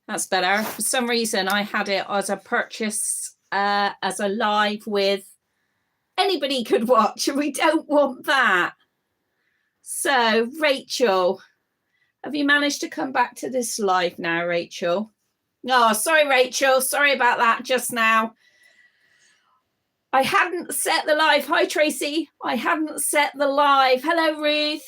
That's better. For some reason, I had it as a purchase, as a live with anybody could watch, and we don't want that. So, Rachel, have you managed to come back to this live now, Rachel? Oh, sorry, Rachel. Sorry about that just now. I hadn't set the live. Hi, Tracy. I hadn't set the live. Hello, Ruth.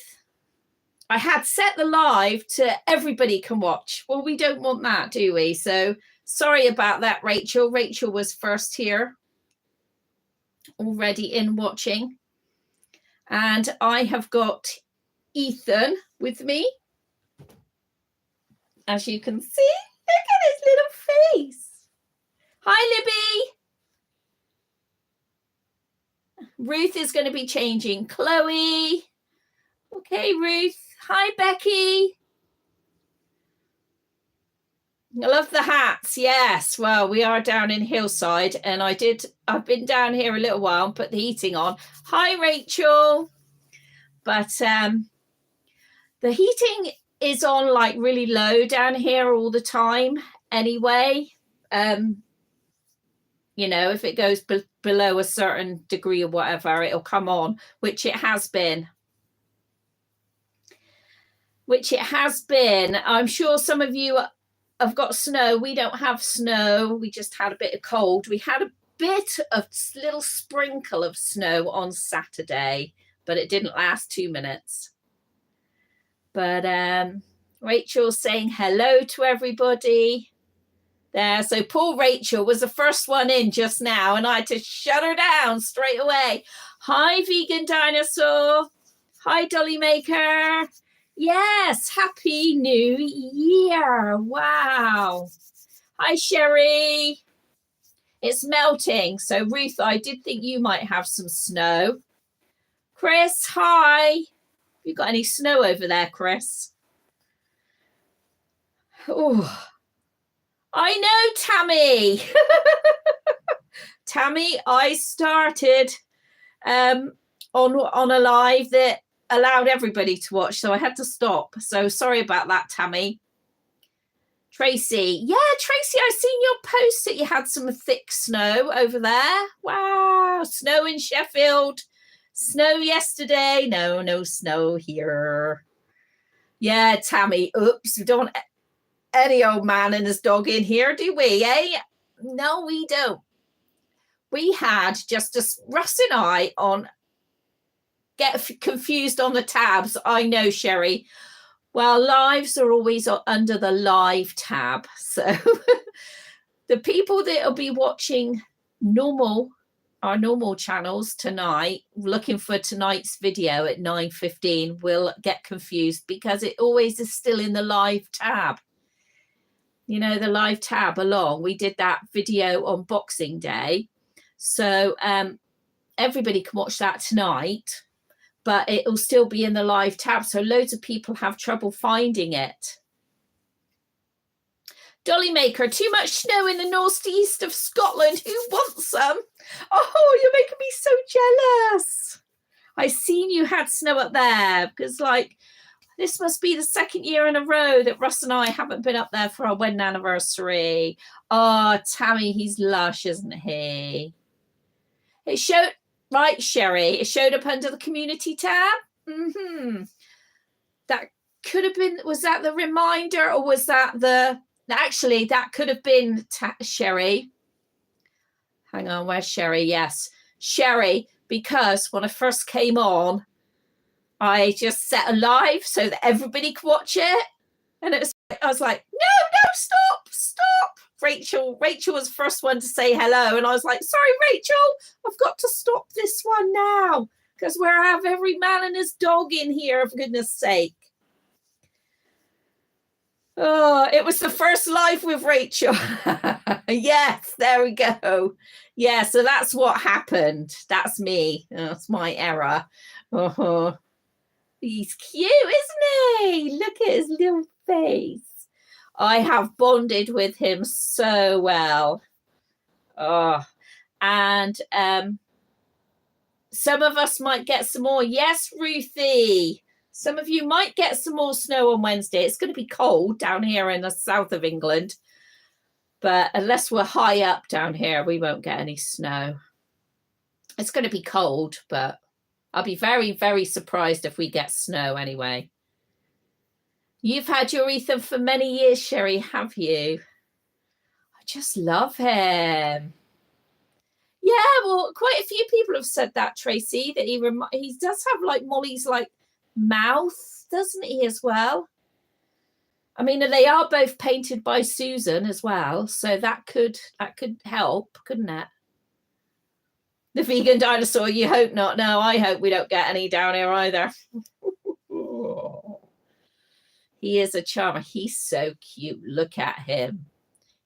I had set the live to everybody can watch. Well, we don't want that, do we? So sorry about that, Rachel. Rachel was first here, already in watching. And I have got Ethon with me. As you can see, look at his little face. Hi, Libby. Ruth is going to be changing. Chloe. Okay, Ruth. Hi, Becky. I love the hats. Yes. Well, we are down in Hillside, and I've been down here a little while and put the heating on. Hi, Rachel. But the heating is on like really low down here all the time anyway. You know, if it goes below a certain degree or whatever, it'll come on, which it has been. I'm sure some of you have got snow. We don't have snow. We just had a bit of cold. We had a bit of little sprinkle of snow on Saturday, but it didn't last 2 minutes. But Rachel's saying hello to everybody there. So poor Rachel was the first one in just now, and I had to shut her down straight away. Hi, Vegan Dinosaur. Hi, Dolly Maker. Yes, Happy New Year. Wow. Hi, Sherry. It's melting. So, Ruth, I did think you might have some snow. Chris, hi. You got any snow over there, Chris? Oh, I know, Tammy. Tammy, I started on a live that allowed everybody to watch, so I had to stop. So sorry about that, Tammy. Tracy. Yeah, Tracy, I seen your post that you had some thick snow over there. Wow. Snow in Sheffield. Snow yesterday. No snow here. Yeah, Tammy. Oops, we don't want any old man and his dog in here, do we, eh? No, we don't. We had just Russ and I on get confused on the tabs. I know, Sherry. Well, lives are always under the live tab. So the people that will be watching our normal channels tonight, looking for tonight's video at 9:15, will get confused because it always is still in the live tab. You know, the live tab along. We did that video on Boxing Day. So everybody can watch that tonight, but it'll still be in the live tab. So loads of people have trouble finding it. Dolly Maker, too much snow in the northeast of Scotland. Who wants some? Oh, you're making me so jealous. I seen you had snow up there because like this must be the second year in a row that Russ and I haven't been up there for our wedding anniversary. Oh, Tammy, he's lush, isn't he? It showed, right, Sherry, it showed up under the community tab. That could have been, was that the reminder or was that actually, that could have been Sherry. Hang on, where's Sherry? Yes, Sherry, because when I first came on, I just set a live so that everybody could watch it. And I was like, no, stop. Rachel was the first one to say hello. And I was like, sorry, Rachel, I've got to stop this one now because we have every man and his dog in here, for goodness sake. Oh, it was the first live with Rachel. Yes, there we go. Yeah, so that's what happened. That's me. That's my error. Oh, he's cute, isn't he? Look at his little face. I have bonded with him so well. Oh, and some of us might get some more. Yes, Ruthie. Some of you might get some more snow on Wednesday. It's going to be cold down here in the south of England. But unless we're high up down here, we won't get any snow. It's going to be cold, but I'll be very, very surprised if we get snow anyway. You've had your Ethon for many years, Sherry, have you? I just love him. Yeah, well, quite a few people have said that, Tracy, that he does have like Molly's like mouth, doesn't he, as well? I mean, they are both painted by Susan as well, so that could help, couldn't it? The vegan dinosaur, you hope not. No, I hope we don't get any down here either. He is a charmer. He's so cute. Look at him.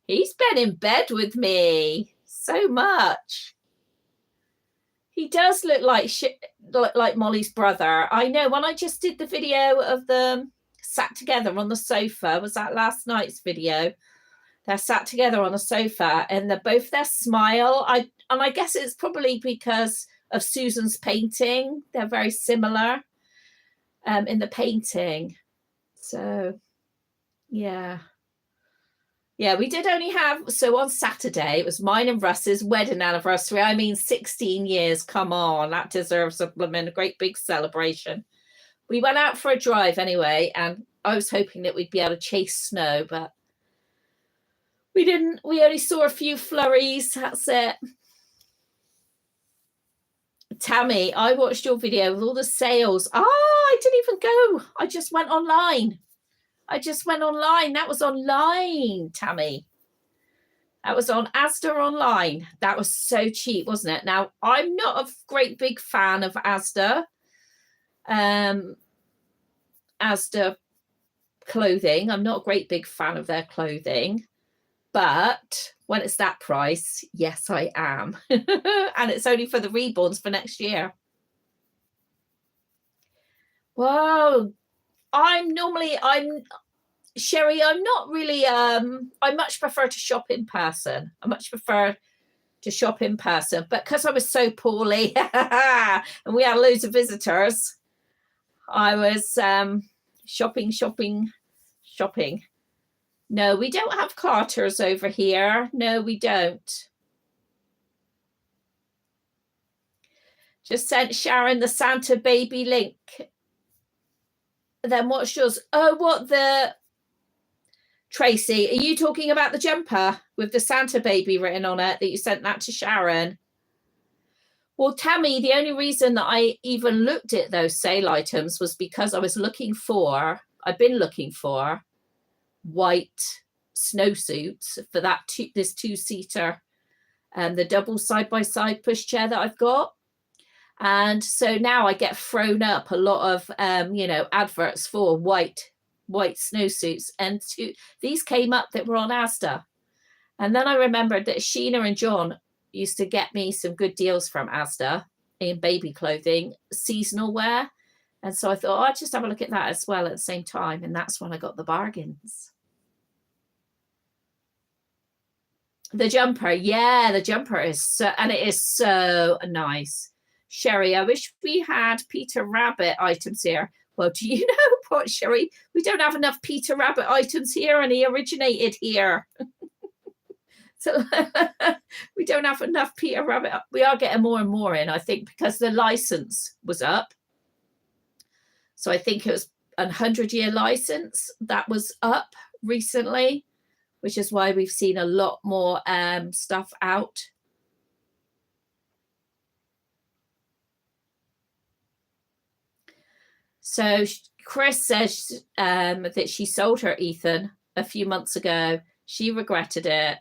He's been in bed with me so much. He does look like Molly's brother. I know, when I just did the video of them sat together on the sofa, was that last night's video? They're sat together on a sofa and they're both their smile. I guess it's probably because of Susan's painting. They're very similar in the painting. So, yeah. Yeah, we did only have, so on Saturday, it was mine and Russ's wedding anniversary. I mean, 16 years, come on, that deserves a great big celebration. We went out for a drive anyway, and I was hoping that we'd be able to chase snow, but we didn't. We only saw a few flurries, that's it. Tammy, I watched your video with all the sales. I didn't even go. I just went online. That was online, Tammy. That was on Asda online. That was so cheap, wasn't it? Now, I'm not a great big fan of Asda. Asda clothing. I'm not a great big fan of their clothing. But when it's that price, yes, I am. And it's only for the reborns for next year. Well, Sherry, I'm not really, I much prefer to shop in person. But because I was so poorly and we had loads of visitors, I was shopping. No, we don't have Carters over here. No, we don't. Just sent Sharon the Santa baby link. Then what's yours? Oh, what the... Tracy, are you talking about the jumper with the Santa baby written on it that you sent that to Sharon? Well, Tammy, the only reason that I even looked at those sale items was because I've been looking for white snowsuits for this two-seater and the double side-by-side pushchair that I've got. And so now I get thrown up a lot of adverts for white snowsuits, and these came up that were on Asda. And then I remembered that Sheena and John used to get me some good deals from Asda in baby clothing, seasonal wear. And so I thought, I'd just have a look at that as well at the same time. And that's when I got the bargains. The jumper. Yeah, the jumper is so nice. Sherry, I wish we had Peter Rabbit items here. Well, do you know what, Sherry? We don't have enough Peter Rabbit items here, and he originated here. So we don't have enough Peter Rabbit. We are getting more and more in, I think, because the license was up. So I think it was a 100-year license that was up recently, which is why we've seen a lot more stuff out. So Chris says that she sold her Ethon a few months ago. She regretted it.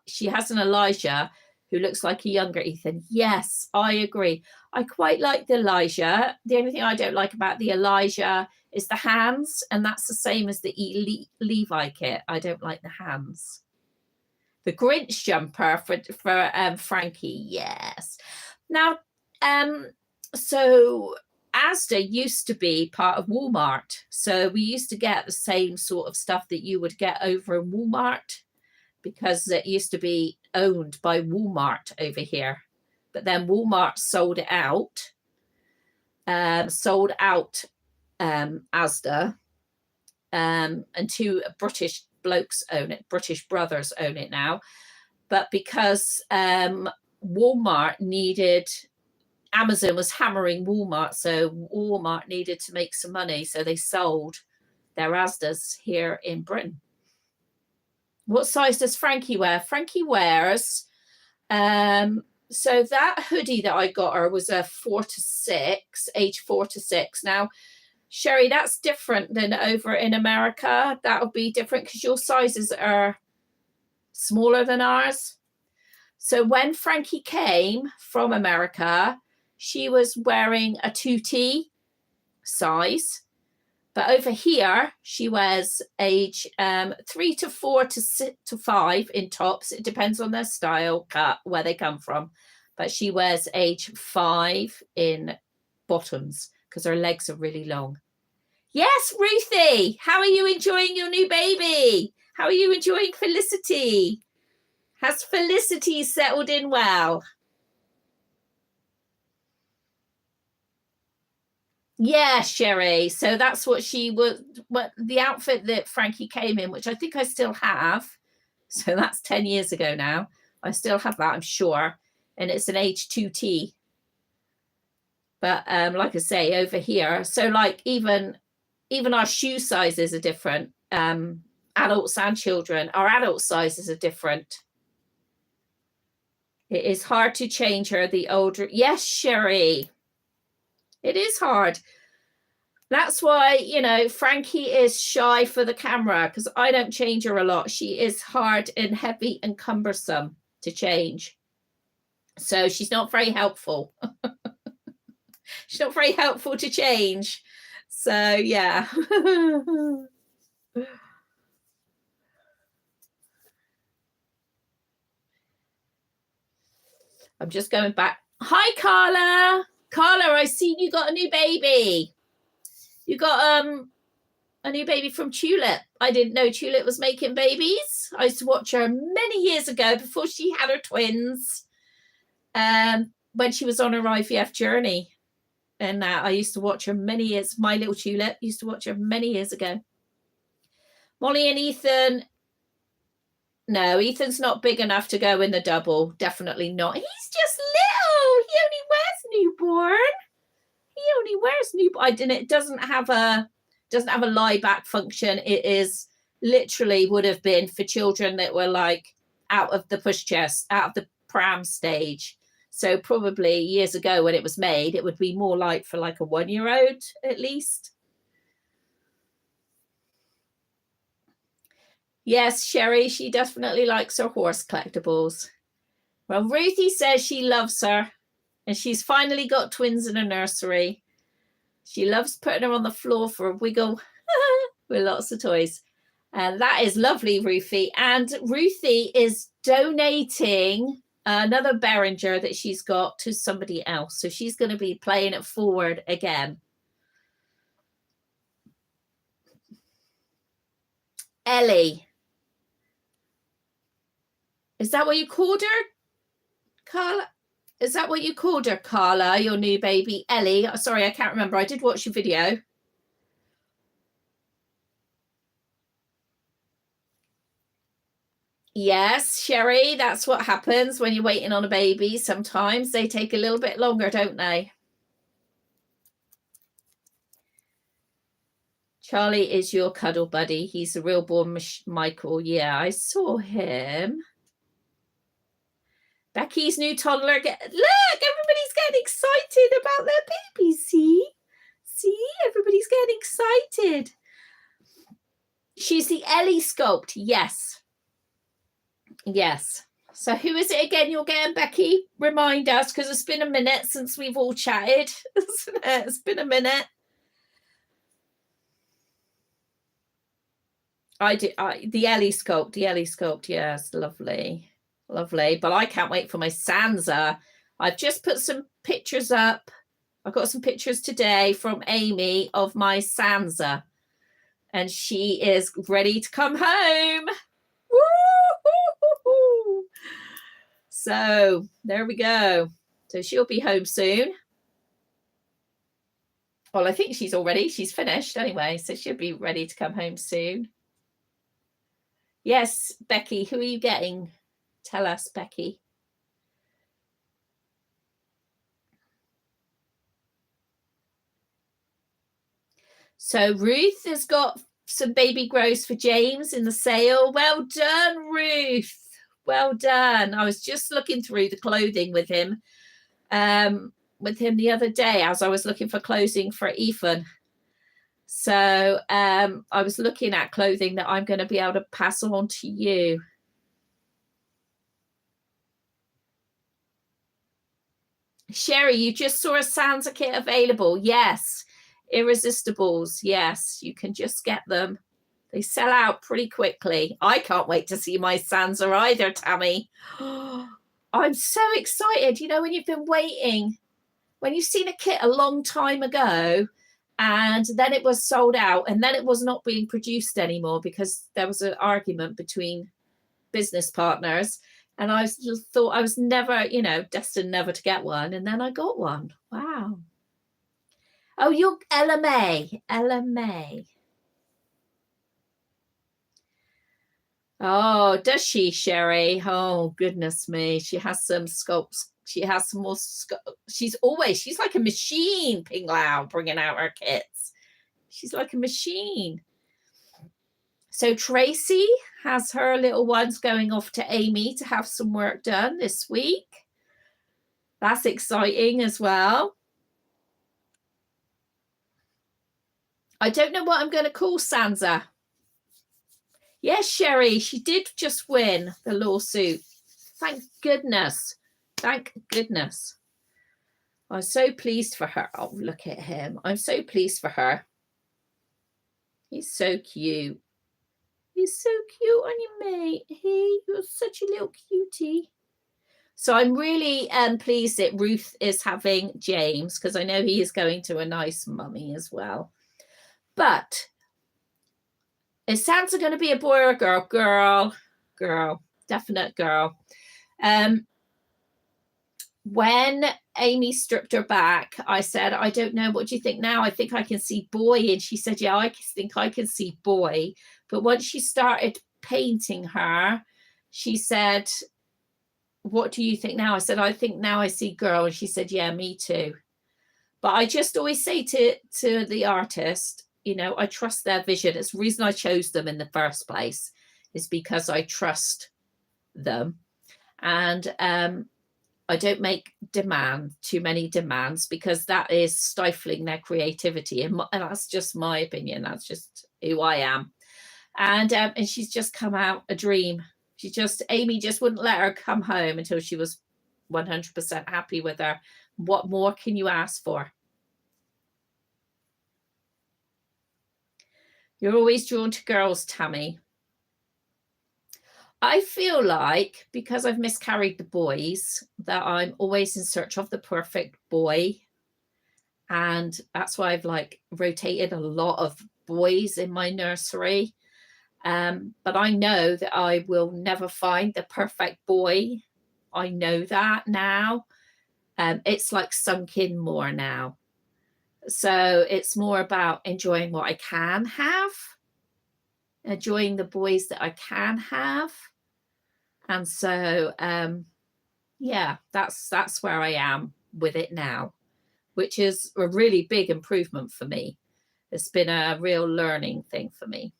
She has an Elijah who looks like a younger Ethon. Yes, I agree. I quite like the Elijah. The only thing I don't like about the Elijah is the hands, and that's the same as the Levi kit. I don't like the hands. The Grinch jumper for Frankie, yes. Now, so Asda used to be part of Walmart, so we used to get the same sort of stuff that you would get over in Walmart, because it used to be owned by Walmart over here. But then Walmart sold it out, Asda, and two British blokes own it. British brothers own it now. But because Walmart needed, Amazon was hammering Walmart, so Walmart needed to make some money, so they sold their Asdas here in Britain. What size does Frankie wear? Frankie wears, so that hoodie that I got her was a 4 to 6, age 4 to 6. Now, Sherry, that's different than over in America. That'll be different because your sizes are smaller than ours. So when Frankie came from America, she was wearing a 2T size. But over here, she wears age 3 to 4 to 6 to 5 in tops. It depends on their style, cut, where they come from. But she wears age 5 in bottoms because her legs are really long. Yes, Ruthie, how are you enjoying your new baby? How are you enjoying Felicity? Has Felicity settled in well? Yeah, Sherry. So that's what she was, what the outfit that Frankie came in, which I think I still have. So that's 10 years ago now. I still have that, I'm sure. And it's an age 2T. But like I say, over here, so like even our shoe sizes are different. Adults and children, our adult sizes are different. It is hard to change her the older. Yes, Sherry. It is hard. That's why, you know, Frankie is shy for the camera because I don't change her a lot. She is hard and heavy and cumbersome to change. So she's not very helpful. She's not very helpful to change. So, yeah. I'm just going back. Hi, Carla. Carla, I see you got a new baby. You got a new baby from Tulip. I didn't know Tulip was making babies. I used to watch her many years ago before she had her twins. When she was on her IVF journey. And I used to watch her many years. My little Tulip used to watch her many years ago. Molly and Ethon. No, Ethan's not big enough to go in the double. Definitely not. He's just little. He only wears newborn. He only wears newborn. It doesn't have a lie back function. It is literally would have been for children that were like out of the pushchair, out of the pram stage. So probably years ago when it was made, it would be more like for like a 1-year-old at least. Yes, Sherry, she definitely likes her horse collectibles. Well, Ruthie says she loves her and she's finally got twins in a nursery. She loves putting her on the floor for a wiggle with lots of toys. And that is lovely, Ruthie. And Ruthie is donating another Behringer that she's got to somebody else. So she's going to be playing it forward again. Ellie. Is that what you called her, Carla? Is that what you called her, Carla, your new baby? Ellie? Sorry, I can't remember. I did watch your video. Yes, Sherry, that's what happens when you're waiting on a baby. Sometimes they take a little bit longer, don't they? Charlie is your cuddle buddy. He's a real born Michael. Yeah, I saw him. Becky's new toddler. Look, everybody's getting excited about their baby. See, everybody's getting excited. She's the Ellie sculpt. Yes. So who is it again you're getting, Becky? Remind us, because it's been a minute since we've all chatted. It's been a minute. The Ellie sculpt. Yes, lovely. But I can't wait for my Sansa. I've just put some pictures up. I've got some pictures today from Amy of my Sansa, and she is ready to come home. Woo-hoo-hoo-hoo. So there we go. So she'll be home soon. Well, I think she's finished anyway, so she'll be ready to come home soon. Yes, Becky, who are you getting? Tell us, Becky. So Ruth has got some baby grows for James in the sale. Well done, Ruth. Well done. I was just looking through the clothing with him the other day as I was looking for clothing for Ethon. So I was looking at clothing that I'm going to be able to pass on to you. Sherry, you just saw a Sansa kit available. Yes. Irresistibles. Yes, you can just get them. They sell out pretty quickly. I can't wait to see my Sansa either, Tammy. I'm so excited. You know, when you've been waiting, when you've seen a kit a long time ago and then it was sold out and then it was not being produced anymore because there was an argument between business partners. And I just thought I was never, you know, destined never to get one. And then I got one. Wow. Oh, you're Ella May. Ella May. Oh, does she, Sherry? Oh, goodness me. She has some sculpts. She has some more. She's like a machine, Ping Lao, bringing out her kits. She's like a machine. So Tracy has her little ones going off to Amy to have some work done this week. That's exciting as well. I don't know what I'm going to call Sansa. Yes, Sherry, she did just win the lawsuit. Thank goodness. Thank goodness. I'm so pleased for her. Oh, look at him. I'm so pleased for her. He's so cute. He's so cute, aren't you, mate? Hey, you're such a little cutie. So I'm really pleased that Ruth is having James because I know he is going to a nice mummy as well. But is Sansa going to be a boy or a girl? Girl. Definite girl. When Amy stripped her back, I said, I don't know. What do you think now? I think I can see boy. And she said, yeah, I think I can see boy. But once she started painting her, she said, what do you think now? I said, I think now I see girl. And she said, yeah, me too. But I just always say to the artist, you know, I trust their vision. It's the reason I chose them in the first place is because I trust them. And I don't make too many demands because that is stifling their creativity. And that's just my opinion. That's just who I am. And she's just come out a dream. Amy just wouldn't let her come home until she was 100% happy with her. What more can you ask for? You're always drawn to girls, Tammy. I feel like because I've miscarried the boys that I'm always in search of the perfect boy. And that's why I've like rotated a lot of boys in my nursery. But I know that I will never find the perfect boy. I know that now. It's like sunk in more now. So it's more about enjoying what I can have, enjoying the boys that I can have. And so, yeah, that's where I am with it now, which is a really big improvement for me. It's been a real learning thing for me.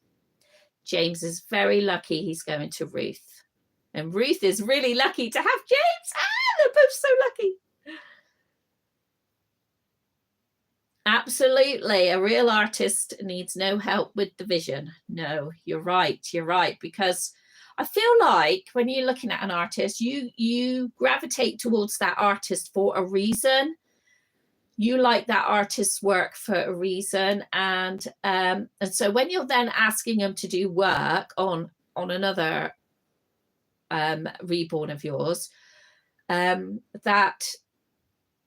James is very lucky he's going to Ruth. And Ruth is really lucky to have James. They're both so lucky. Absolutely. A real artist needs no help with the vision. No, you're right. You're right. Because I feel like when you're looking at an artist, you gravitate towards that artist for a reason. You like that artist's work for a reason. And so when you're then asking them to do work on another reborn of yours, that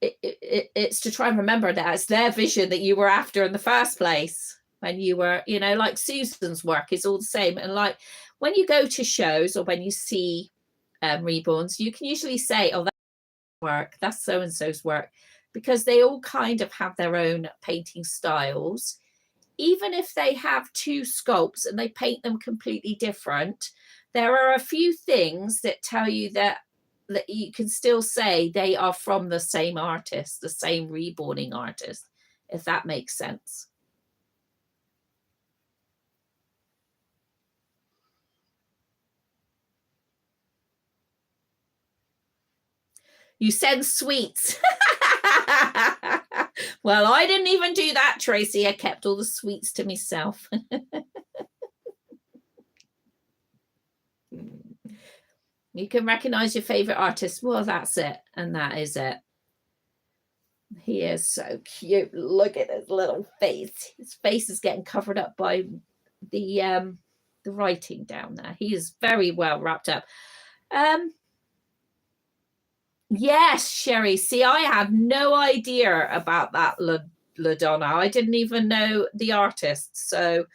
it's to try and remember that it's their vision that you were after in the first place when you were, you know, like Susan's work is all the same. And like when you go to shows or when you see reborns, you can usually say, oh, that's work, that's so-and-so's work, because they all kind of have their own painting styles. even if they have two sculpts and they paint them completely different, there are a few things that tell you that you can still say they are from the same artist, the same reborning artist, if that makes sense. You send sweets. Well, I didn't even do that, Tracy. I kept all the sweets to myself. You can recognize your favorite artist. Well, that's it. And that is it. He is so cute. Look at his little face. His face is getting covered up by the writing down there. He is very well wrapped up. Yes, Sherry. See, I had no idea about that LaDonna. I didn't even know the artist. So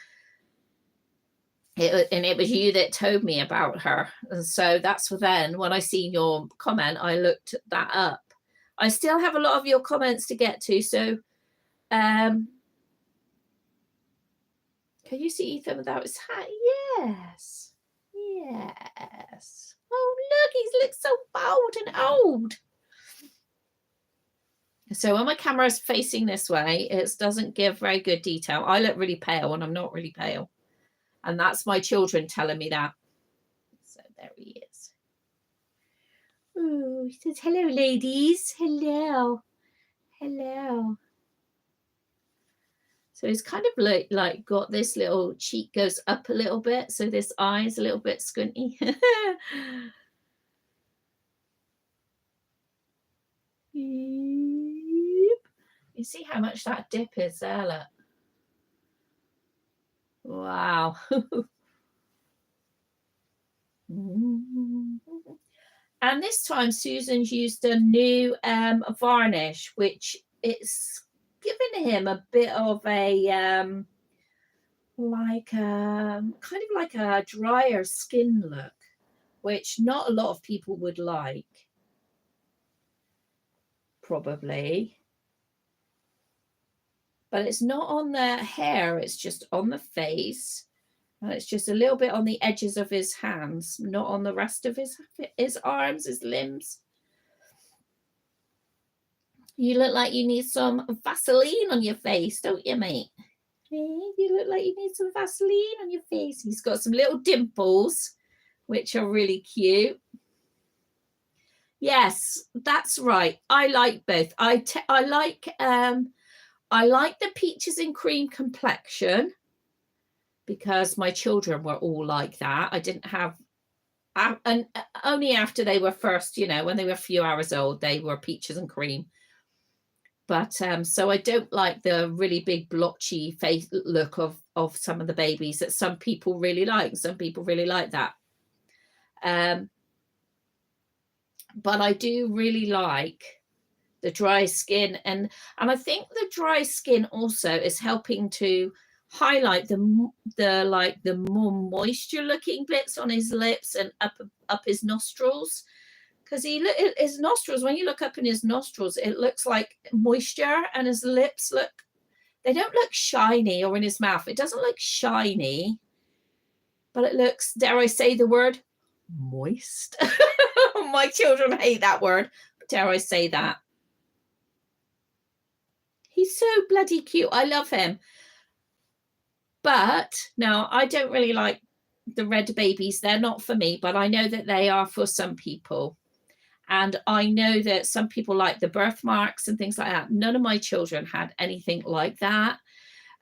it was you that told me about her. And so that's then when I seen your comment, I looked that up. I still have a lot of your comments to get to. So can you see Ethon without his hat? Yes. Yes. Oh, look, he looks so bald and old. So when my camera is facing this way, it doesn't give very good detail. I look really pale and I'm not really pale. And that's my children telling me that. So there he is. Oh, he says, hello, ladies. Hello. Hello. So he's kind of like got this little cheek goes up a little bit. So this eye is a little bit squinty. You see how much that dip is there, look. Wow. And this time Susan's used a new varnish, which it's given him a bit of a kind of like a drier skin look, which not a lot of people would like, probably. But it's not on the hair, it's just on the face. And it's just a little bit on the edges of his hands, not on the rest of his arms, his limbs. You look like you need some Vaseline on your face, don't you, mate? You look like you need some Vaseline on your face. He's got some little dimples, which are really cute. Yes, that's right. I like both. I like the peaches and cream complexion, because my children were all like that. I didn't have, and only after they were first, when they were a few hours old, they were peaches and cream. But so I don't like the really big blotchy face look of some of the babies that some people really like. Some people really like that. But I do really like the dry skin, and I think the dry skin also is helping to highlight the more moisture looking bits on his lips and up his nostrils, because his nostrils, when you look up in his nostrils, it looks like moisture, and his lips they don't look shiny, or in his mouth it doesn't look shiny, but it looks, dare I say the word, moist. My children hate that word, dare I say that. He's so bloody cute. I love him. But no, I don't really like the red babies. They're not for me, but I know that they are for some people. And I know that some people like the birthmarks and things like that. None of my children had anything like that.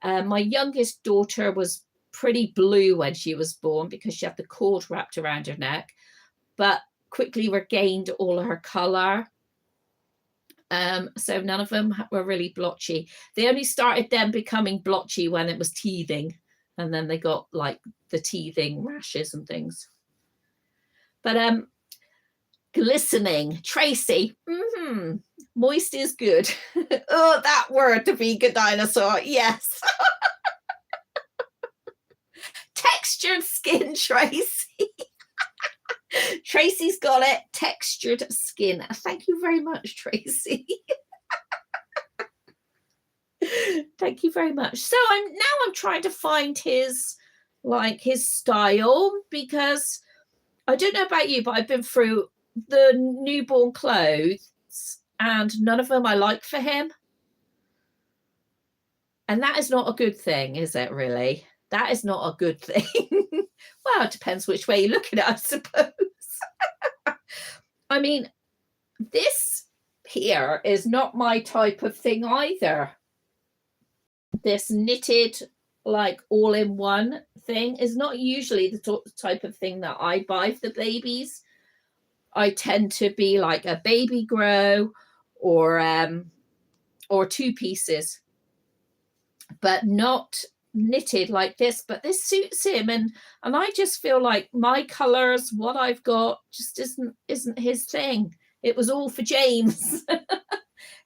My youngest daughter was pretty blue when she was born because she had the cord wrapped around her neck, but quickly regained all of her color. So none of them were really blotchy. They only started them becoming blotchy when it was teething, and then they got like the teething rashes and things. But glistening, Tracy, moist is good. Oh, that word, to be good dinosaur, yes. Textured skin, Tracy. Tracy's got it. Textured skin. Thank you very much, Tracy. Thank you very much. So I'm trying to find his style, because I don't know about you, but I've been through the newborn clothes and none of them I like for him. And that is not a good thing, is it, really? That is not a good thing. Well, it depends which way you look at it, I suppose. I mean, this here is not my type of thing either. This knitted, like all-in-one thing is not usually the type of thing that I buy for the babies. I tend to be like a baby grow or 2 pieces, but not knitted like this. But this suits him, and I just feel like my colors, what I've got, just isn't his thing. It was all for James.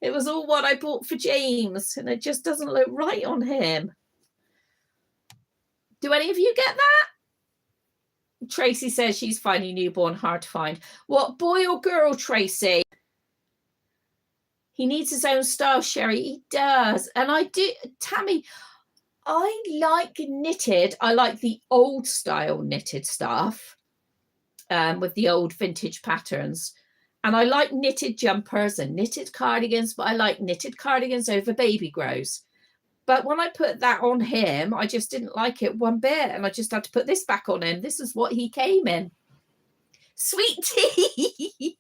It was all what I bought for James, and it just doesn't look right on him. Do any of you get that? Tracy says she's finding newborn hard to find. What, boy or girl, Tracy? He needs his own style, Sherry. He does. And I do, Tammy, I like knitted. I like the old style knitted stuff with the old vintage patterns. And I like knitted jumpers and knitted cardigans, but I like knitted cardigans over baby grows. But when I put that on him, I just didn't like it one bit. And I just had to put this back on him. This is what he came in. Sweet tea.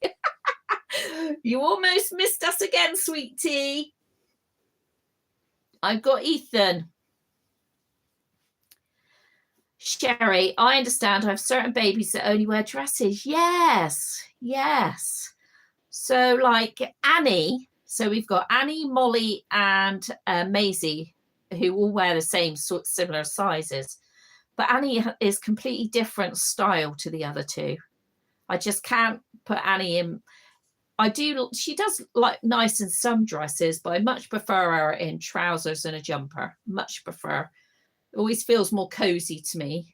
You almost missed us again, sweet tea. I've got Ethon. Sherry, I understand. I have certain babies that only wear dresses. Yes, yes. So like Annie. So we've got Annie, Molly, and Maisie, who all wear the same similar sizes. But Annie is completely different style to the other two. I just can't put Annie in. She does like nice in some dresses, but I much prefer her in trousers and a jumper. Much prefer. It always feels more cozy to me.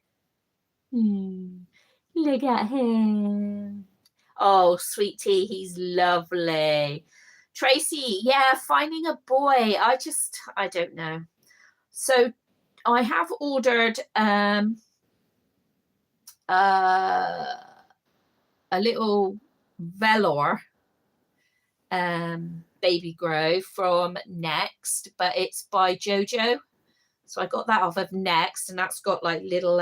Look at him. Oh, sweet tea, he's lovely. Tracy, yeah, finding a boy. I don't know. So I have ordered a little velour baby grow from Next, but it's by Jojo. So I got that off of Next, and that's got like little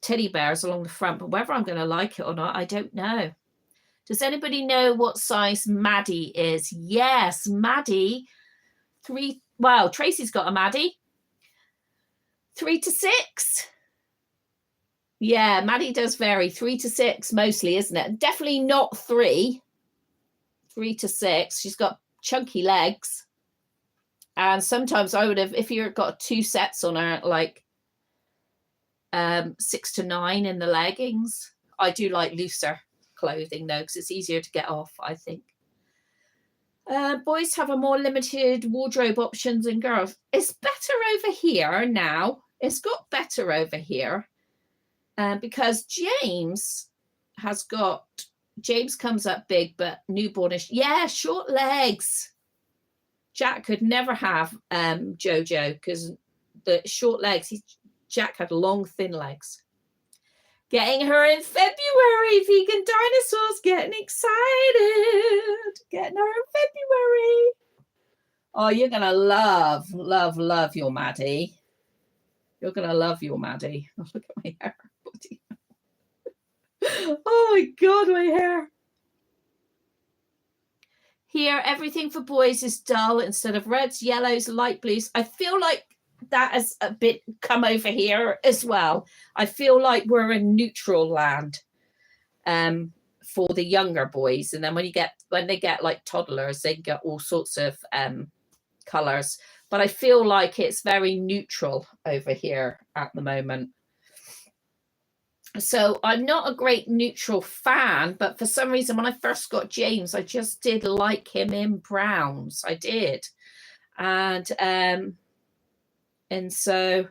teddy bears along the front. But whether I'm going to like it or not, I don't know. Does anybody know what size Maddie is? Yes, Maddie. 3. Wow, Tracy's got a Maddie. 3 to 6. Yeah, Maddie does vary. 3 to 6 mostly, isn't it? Definitely not 3. 3 to 6. She's got chunky legs. And sometimes I would have, if you've got 2 sets on her, like 6 to 9 in the leggings. I do like looser clothing though, because it's easier to get off, I think. Boys have a more limited wardrobe options than girls. It's better over here now. It's got better over here because James comes up big, but newbornish. Yeah, short legs. Jack could never have Jojo because the short legs. Jack had long, thin legs. Getting her in February. Vegan dinosaurs getting excited. Getting her in February. Oh, you're going to love your Maddie. You're going to love your Maddie. Oh, look at my hair. Oh, my God, my hair. Here, everything for boys is dull instead of reds, yellows, light blues. I feel like that has a bit come over here as well. I feel like we're in neutral land for the younger boys, and then when they get like toddlers, they get all sorts of colors, but I feel like it's very neutral over here at the moment. So I'm not a great neutral fan, but for some reason when I first got James, I just did like him in browns. I did. And so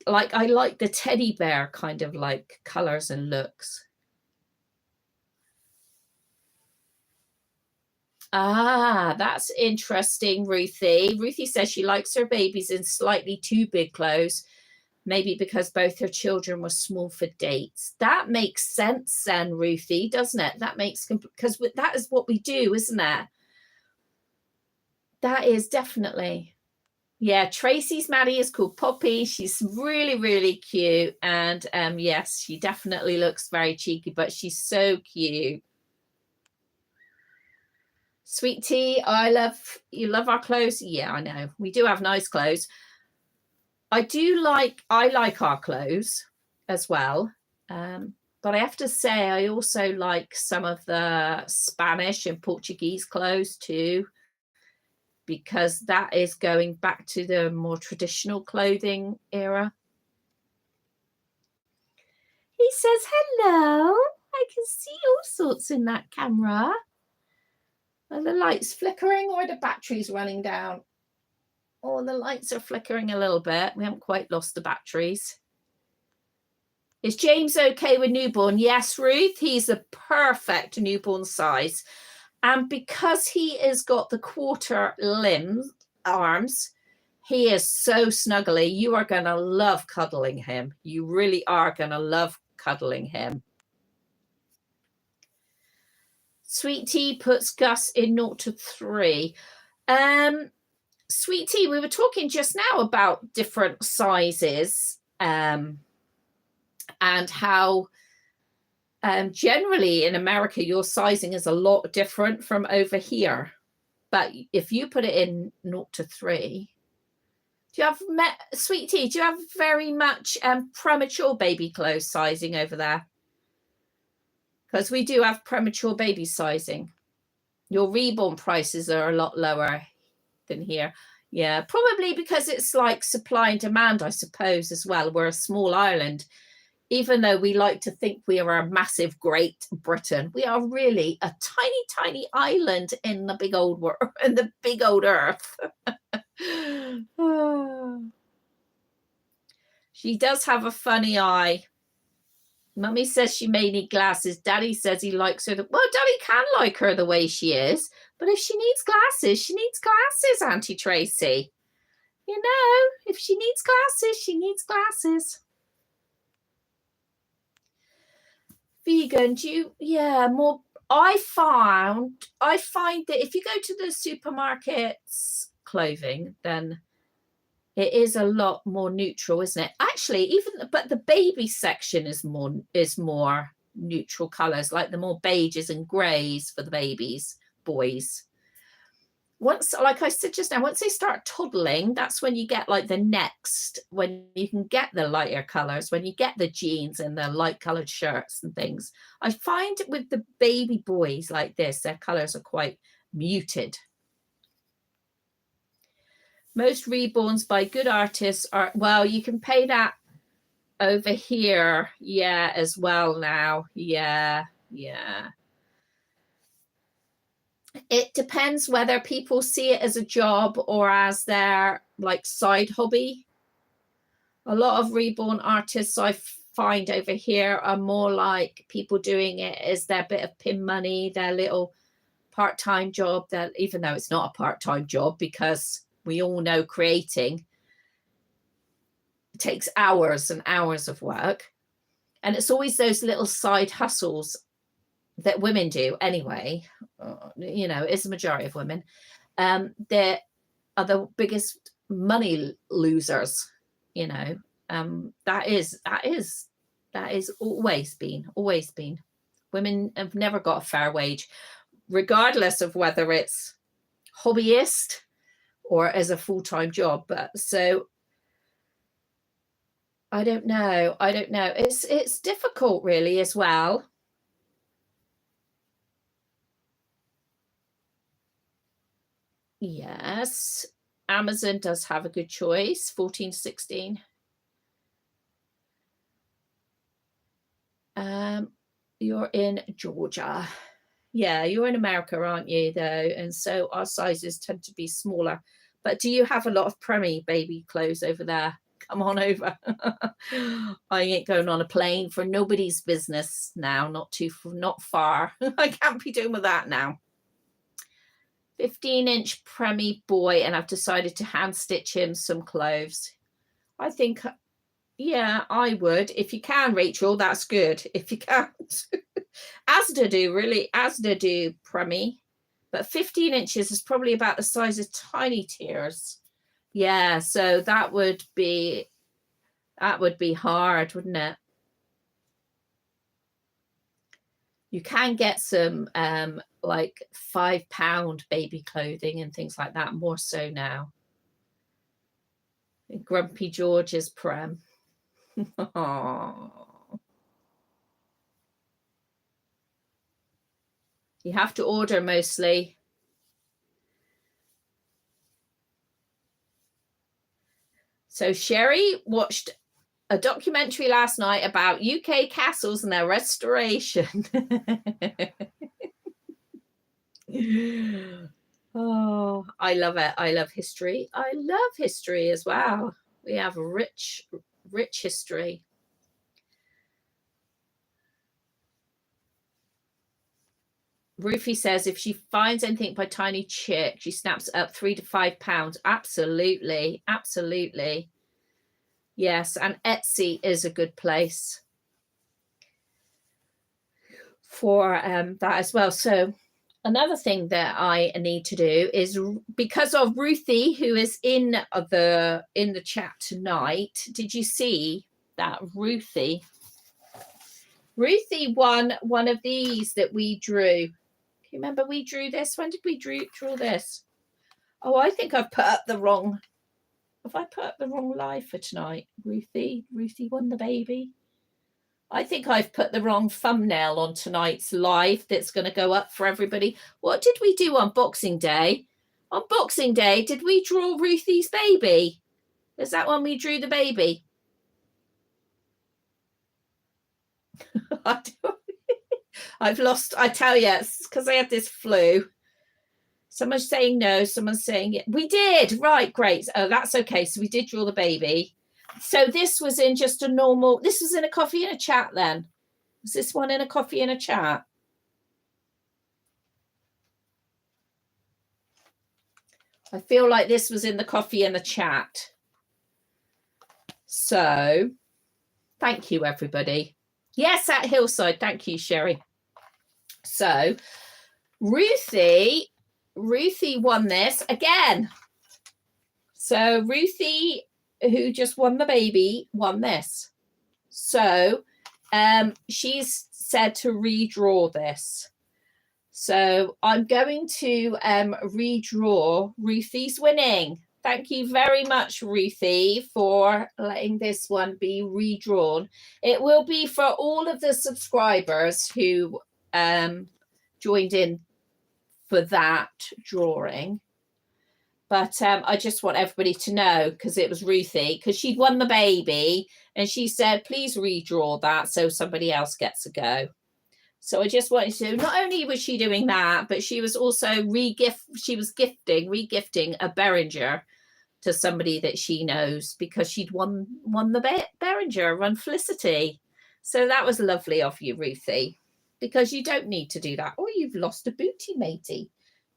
I like the teddy bear kind of like colors and looks. Ah, that's interesting, Ruthie. Ruthie says she likes her babies in slightly too big clothes, maybe because both her children were small for dates. That makes sense then, Ruthie, doesn't it? That makes, because that is what we do, isn't it? That is definitely. Yeah, Tracy's Maddie is called Poppy. She's really, really cute. And yes, she definitely looks very cheeky, but she's so cute. Sweet Tea, you love our clothes. Yeah, I know. We do have nice clothes. I like our clothes as well. But I have to say, I also like some of the Spanish and Portuguese clothes too, because that is going back to the more traditional clothing era. He says, hello. I can see all sorts in that camera. Are the lights flickering or are the batteries running down? Oh, the lights are flickering a little bit. We haven't quite lost the batteries. Is James okay with newborn? Yes, Ruth, he's a perfect newborn size. And because he has got the quarter arms, he is so snuggly. You are going to love cuddling him. You really are going to love cuddling him. Sweet Tea puts Gus in 0 to 3. Sweet Tea, we were talking just now about different sizes and how generally in America your sizing is a lot different from over here. But if you put it in 0 to 3, do you have, Sweet Tea, do you have very much premature baby clothes sizing over there? Because we do have premature baby sizing. Your reborn prices are a lot lower than here. Yeah, probably because it's like supply and demand, I suppose, as well. We're a small island. Even though we like to think we are a massive Great Britain, we are really a tiny, tiny island in the big old world, in the big old earth. She does have a funny eye. Mummy says she may need glasses. Daddy says he likes her. Well, Daddy can like her the way she is, but if she needs glasses, she needs glasses, Auntie Tracy. You know, if she needs glasses, she needs glasses. Vegan, more. I find that if you go to the supermarket's clothing, then it is a lot more neutral, isn't it? Actually, but the baby section is more neutral colors, like the more beiges and grays for the babies, boys. Once, like I said just now, once they start toddling, that's when you get like the next, when you can get the lighter colors, when you get the jeans and the light colored shirts and things. I find with the baby boys like this, their colors are quite muted. Most reborns by good artists are, well, you can pay that over here, yeah, as well now. Yeah. It depends whether people see it as a job or as their like side hobby. A lot of reborn artists I find over here are more like people doing it as their bit of pin money, their little part-time job, that even though it's not a part-time job, because we all know creating takes hours and hours of work. And it's always those little side hustles that women do anyway. You know, it's the majority of women. That are the biggest money losers, you know. That is always been. Women have never got a fair wage, regardless of whether it's hobbyist or as a full-time job. But so I don't know. It's difficult really as well. Yes, Amazon does have a good choice, 14 to 16. You're in Georgia. Yeah, you're in America, aren't you, though? And so our sizes tend to be smaller. But do you have a lot of preemie baby clothes over there? Come on over. I ain't going on a plane for nobody's business now. Not far. I can't be doing with that now. 15-inch preemie boy, and I've decided to hand stitch him some clothes. I think, yeah, I would. If you can, Rachel, that's good. If you can't. Asda do preemie. But 15 inches is probably about the size of tiny tears. Yeah, so that would be hard, wouldn't it? You can get some like £5 baby clothing and things like that, more so now. Grumpy George's prem. You have to order mostly. So Sherry watched a documentary last night about UK castles and their restoration. Oh, I love it. I love history. I love history as well. We have rich history. Rufy says if she finds anything by Tiny Chick, she snaps up £3 to £5. Absolutely. Absolutely. Yes, and Etsy is a good place for that as well. So another thing that I need to do is, because of Ruthie, who is in the chat tonight, did you see that Ruthie won one of these that we drew? Do you remember we drew this? When did we draw this? Oh, I think I've put up the wrong. Have I put up the wrong live for tonight? Ruthie won the baby. I think I've put the wrong thumbnail on tonight's live that's going to go up for everybody. What did we do on Boxing Day? On Boxing Day, did we draw Ruthie's baby? Is that when we drew the baby? I've lost, I tell you, it's because I had this flu. Someone's saying no, someone's saying yeah. We did, right, great. Oh, that's okay. So we did draw the baby. So this was in just a normal, this was in a coffee and a chat then. Was this one in a coffee and a chat? I feel like this was in the coffee and the chat. So thank you, everybody. Yes, at Hillside. Thank you, Sherry. So Ruthie won this again. So Ruthie, who just won the baby, won this. So she's said to redraw this. So I'm going to redraw Ruthie's winning. Thank you very much, Ruthie, for letting this one be redrawn. It will be for all of the subscribers who joined in for that drawing. But I just want everybody to know, because it was Ruthie, because she'd won the baby, and she said, please redraw that so somebody else gets a go. So I just wanted to, not only was she doing that, but she was also regifting a Behringer to somebody that she knows, because she'd won the Behringer, won Felicity. So that was lovely of you, Ruthie, because you don't need to do that. Oh, you've lost a booty, matey.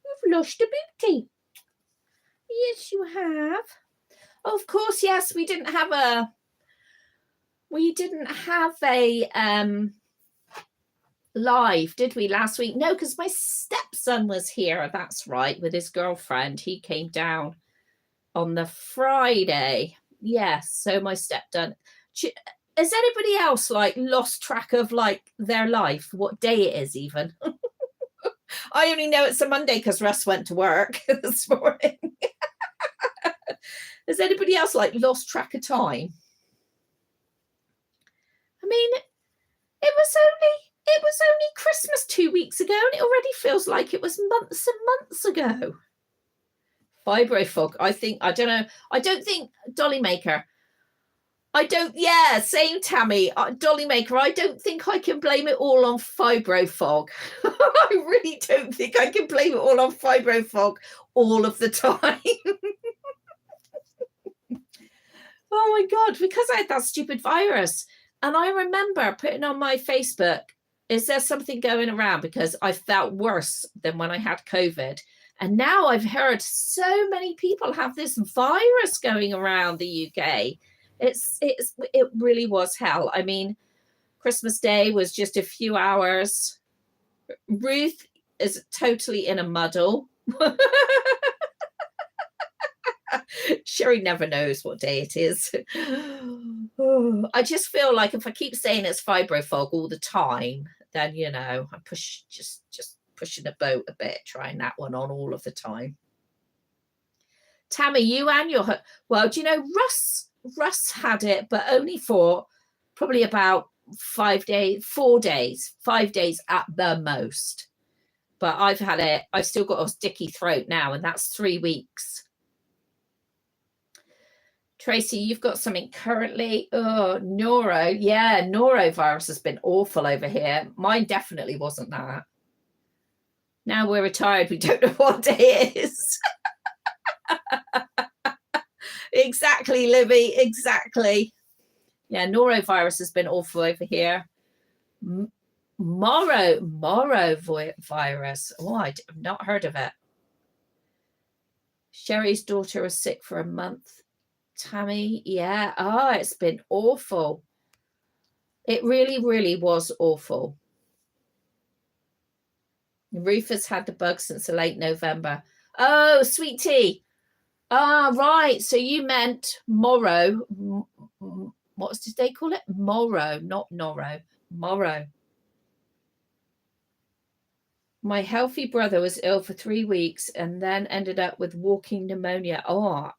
You've lost a booty. Yes, you have. Oh, of course, yes, we didn't have a live, did we, last week? No, because my stepson was here, that's right, with his girlfriend. He came down on the Friday. Yes, so my stepson. Has anybody else like lost track of like their life, what day it is even? I only know it's a Monday because Russ went to work this morning. Has anybody else like lost track of time? I mean, it was only Christmas 2 weeks ago, and it already feels like it was months and months ago. Fibro fog. I don't know. I don't think Dolly Maker. Same Tammy. Dolly Maker, I don't think I can blame it all on fibro fog. I really don't think I can blame it all on fibro fog all of the time. Oh my God, because I had that stupid virus. And I remember putting on my Facebook, is there something going around? Because I felt worse than when I had COVID. And now I've heard so many people have this virus going around the UK. It really was hell. I mean, Christmas Day was just a few hours. Ruth is totally in a muddle. Sherry never knows what day it is. I just feel like if I keep saying it's fibro fog all the time, then, you know, I'm just pushing the boat a bit, trying that one on all of the time. Tammy, you and your, well, do you know, Russ had it, but only for probably about 5 days, 4 days, 5 days at the most. But I've had it, I've still got a sticky throat now, and that's 3 weeks. Tracy, you've got something currently. Oh, noro. Yeah, norovirus has been awful over here. Mine definitely wasn't that. Now we're retired, we don't know what day it is. Exactly, Libby, exactly. Yeah, norovirus has been awful over here. Morovirus. Oh, I've not heard of it. Sherry's daughter was sick for a month. Tammy, yeah. Oh, it's been awful. It really, really was awful. Rufus had the bug since the late November. Oh, sweet tea. Ah, right. So you meant Moro. What did they call it? Moro, not Noro. Moro. My healthy brother was ill for 3 weeks and then ended up with walking pneumonia. Oh,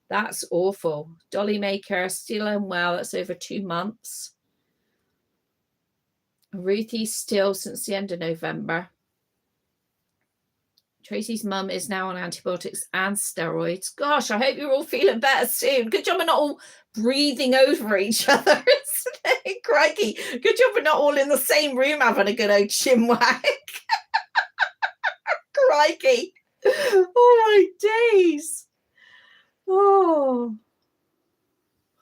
that's awful. Dolly Maker, still unwell. That's over 2 months. Ruthie still since the end of November. Tracy's mum is now on antibiotics and steroids. Gosh, I hope you're all feeling better soon. Good job we're not all breathing over each other. Crikey. Good job we're not all in the same room having a good old chinwag. Crikey. Oh, my days. Oh.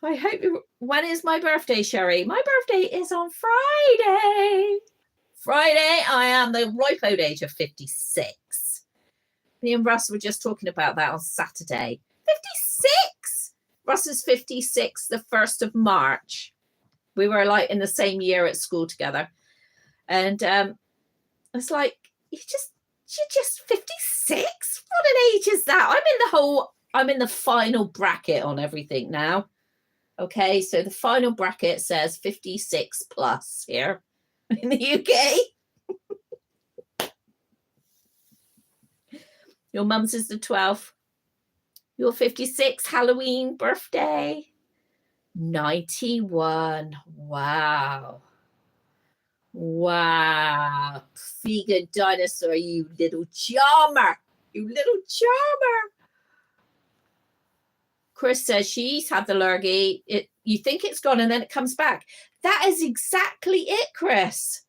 I hope you... When is my birthday, Sherry? My birthday is on Friday. Friday, I am the ripe old age of 56. Me and Russ were just talking about that on Saturday. 56! Russ is 56 the 1st of March. We were like in the same year at school together. And it's like, you're just 56? What an age is that? I'm in the final bracket on everything now. Okay, so the final bracket says 56 plus here in the UK. Your mum's is the 12th. Your 56 Halloween birthday. 91. Wow. Wow. Vegan dinosaur, you little charmer. You little charmer. Chris says she's had the lurgy. You think it's gone and then it comes back. That is exactly it, Chris.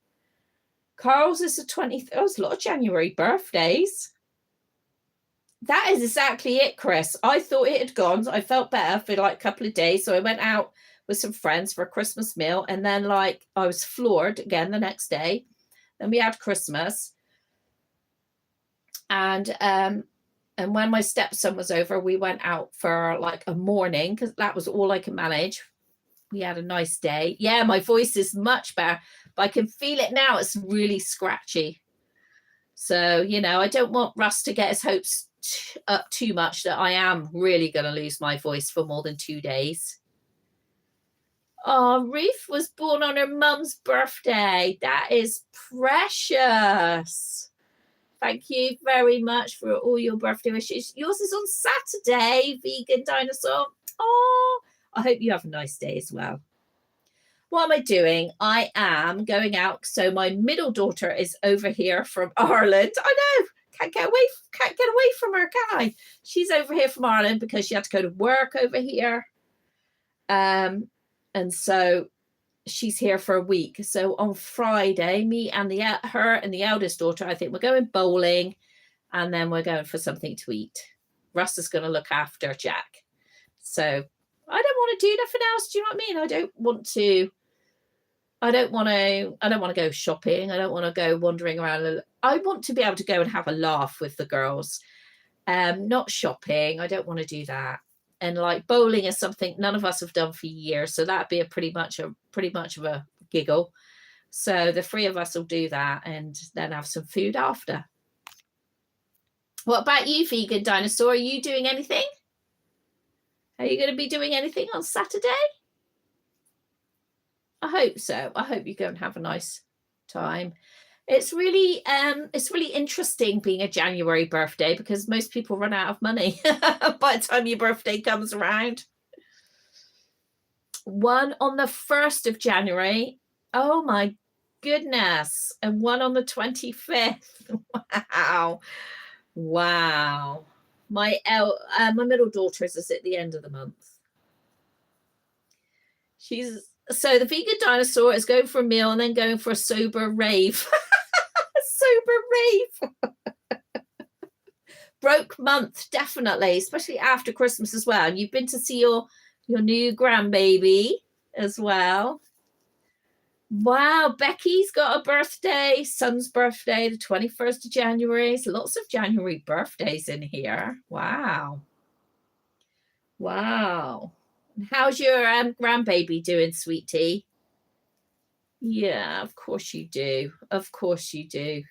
Carl's is the 20th. Oh, there's a lot of January birthdays. That is exactly it, Chris. I thought it had gone. I felt better for like a couple of days. So I went out with some friends for a Christmas meal. And then like I was floored again the next day. Then we had Christmas. And when my stepson was over, we went out for like a morning because that was all I could manage. We had a nice day. Yeah, my voice is much better, but I can feel it now. It's really scratchy. So, you know, I don't want Russ to get his hopes up too much that I am really going to lose my voice for more than 2 days. Oh, Ruth was born on her mum's birthday. That is precious. Thank you very much for all your birthday wishes. Yours is on Saturday, vegan dinosaur. Oh, I hope you have a nice day as well. What am I doing? I am going out. So my middle daughter is over here from Ireland. I know. Can't get away from her, can I? She's over here from Ireland because she had to go to work over here. And so she's here for a week. So on Friday, me and her and the eldest daughter, I think we're going bowling and then we're going for something to eat. Russ is going to look after Jack. So I don't want to do nothing else. Do you know what I mean? I don't want to go shopping. I don't want to go wandering around I want to be able to go and have a laugh with the girls. Not shopping. I don't want to do that. And like bowling is something none of us have done for years, so that'd be a pretty much of a giggle. So the three of us will do that and then have some food after. What about you, vegan dinosaur? Are you doing anything? Are you going to be doing anything on Saturday? I hope so. I hope you go and have a nice time. It's really interesting being a January birthday because most people run out of money by the time your birthday comes around. One on the 1st of January. Oh my goodness. And one on the 25th. Wow. Wow. My middle daughter is at the end of the month. So the vegan dinosaur is going for a meal and then going for a sober rave. Sober rave. Broke month, definitely, especially after Christmas as well. And you've been to see your new grandbaby as well. Wow, Becky's got a birthday, son's birthday, the 21st of January. So lots of January birthdays in here. Wow. Wow. How's your grandbaby doing, sweetie? Yeah, of course you do. Of course you do.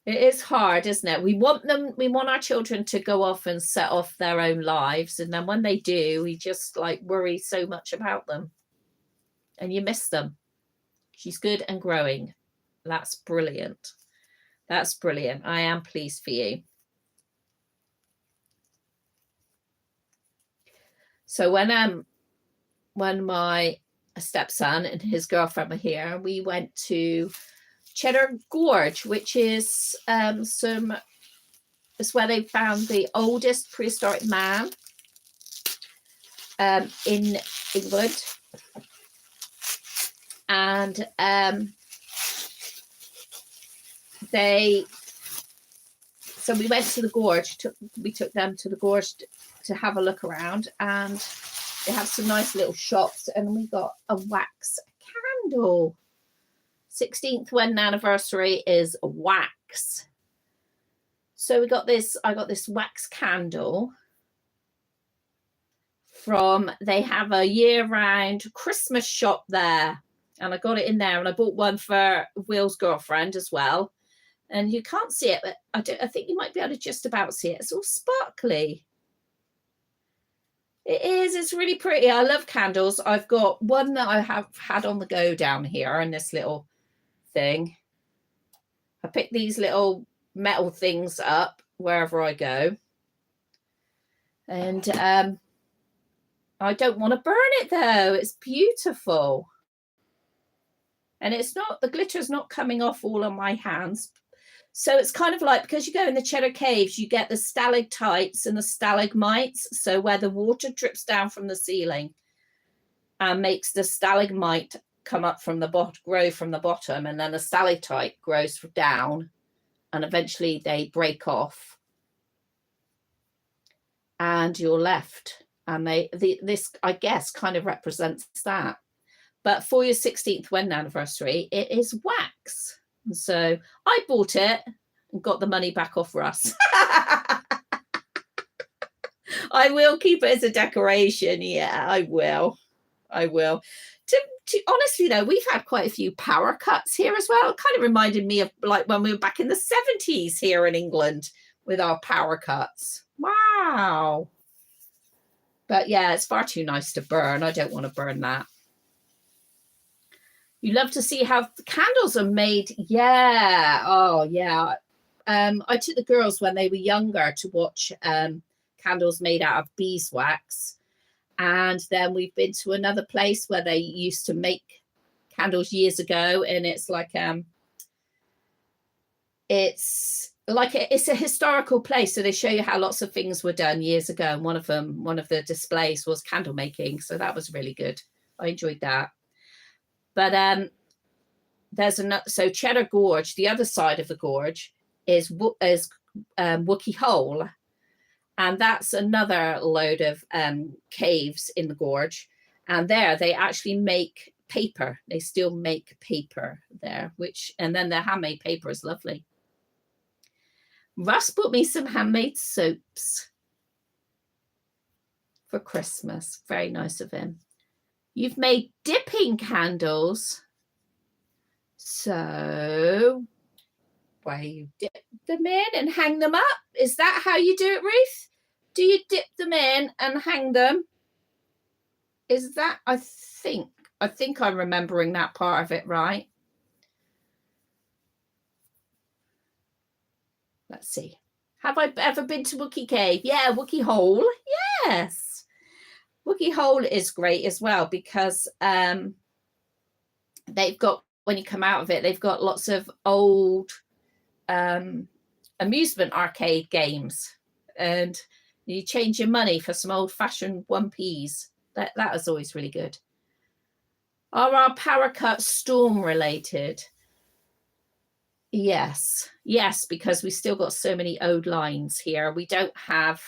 It is hard, isn't it? We want our children to go off and set off their own lives. And then when they do, we just like worry so much about them. And you miss them. She's good and growing. That's brilliant. That's brilliant. I am pleased for you. So when my stepson and his girlfriend were here, we went to Cheddar Gorge, which is it's where they found the oldest prehistoric man in England. And so we went to the gorge. We took them to the gorge to have a look around, and they have some nice little shops. And we got a wax candle. 16th wedding anniversary is wax. So I got this wax candle they have a year-round Christmas shop there. And I got it in there, and I bought one for Will's girlfriend as well. And you can't see it, but I think you might be able to just about see it. It's all sparkly. It is. It's really pretty. I love candles. I've got one that I have had on the go down here in this little thing. I pick these little metal things up wherever I go. And I don't want to burn it, though. It's beautiful. And the glitter's not coming off all on my hands. So it's kind of like, because you go in the Cheddar Caves, you get the stalactites and the stalagmites. So where the water drips down from the ceiling and makes the stalagmite come up from the bottom, grow from the bottom, and then the stalactite grows down, and eventually they break off. And you're left. And this, I guess, kind of represents that. But for your 16th wedding anniversary, it is wax. So I bought it and got the money back off Russ. I will keep it as a decoration. Yeah, I will. Honestly, though, we've had quite a few power cuts here as well. It kind of reminded me of like when we were back in the 70s here in England with our power cuts. Wow. But yeah, it's far too nice to burn. I don't want to burn that. You love to see how the candles are made. Yeah. Oh, yeah. I took the girls when they were younger to watch candles made out of beeswax. And then we've been to another place where they used to make candles years ago. And it's like it's a historical place. So they show you how lots of things were done years ago. And one of the displays was candle making. So that was really good. I enjoyed that. But there's another. So Cheddar Gorge, the other side of the gorge is Wookey Hole, and that's another load of caves in the gorge. And there they actually make paper. They still make paper there, and then the handmade paper is lovely. Russ bought me some handmade soaps for Christmas. Very nice of him. You've made dipping candles. So where you dip them in and hang them up? Is that how you do it, Ruth? Do you dip them in and hang them? Is that, I think I'm remembering that part of it right. Let's see. Have I ever been to Wookie Cave? Yeah, Wookie Hole. Yes. Wookie Hole is great as well because they've got, when you come out of it, they've got lots of old amusement arcade games, and you change your money for some old-fashioned 1p's. That is always really good. Are our power cuts storm related? Yes, because we still got so many old lines here. We don't have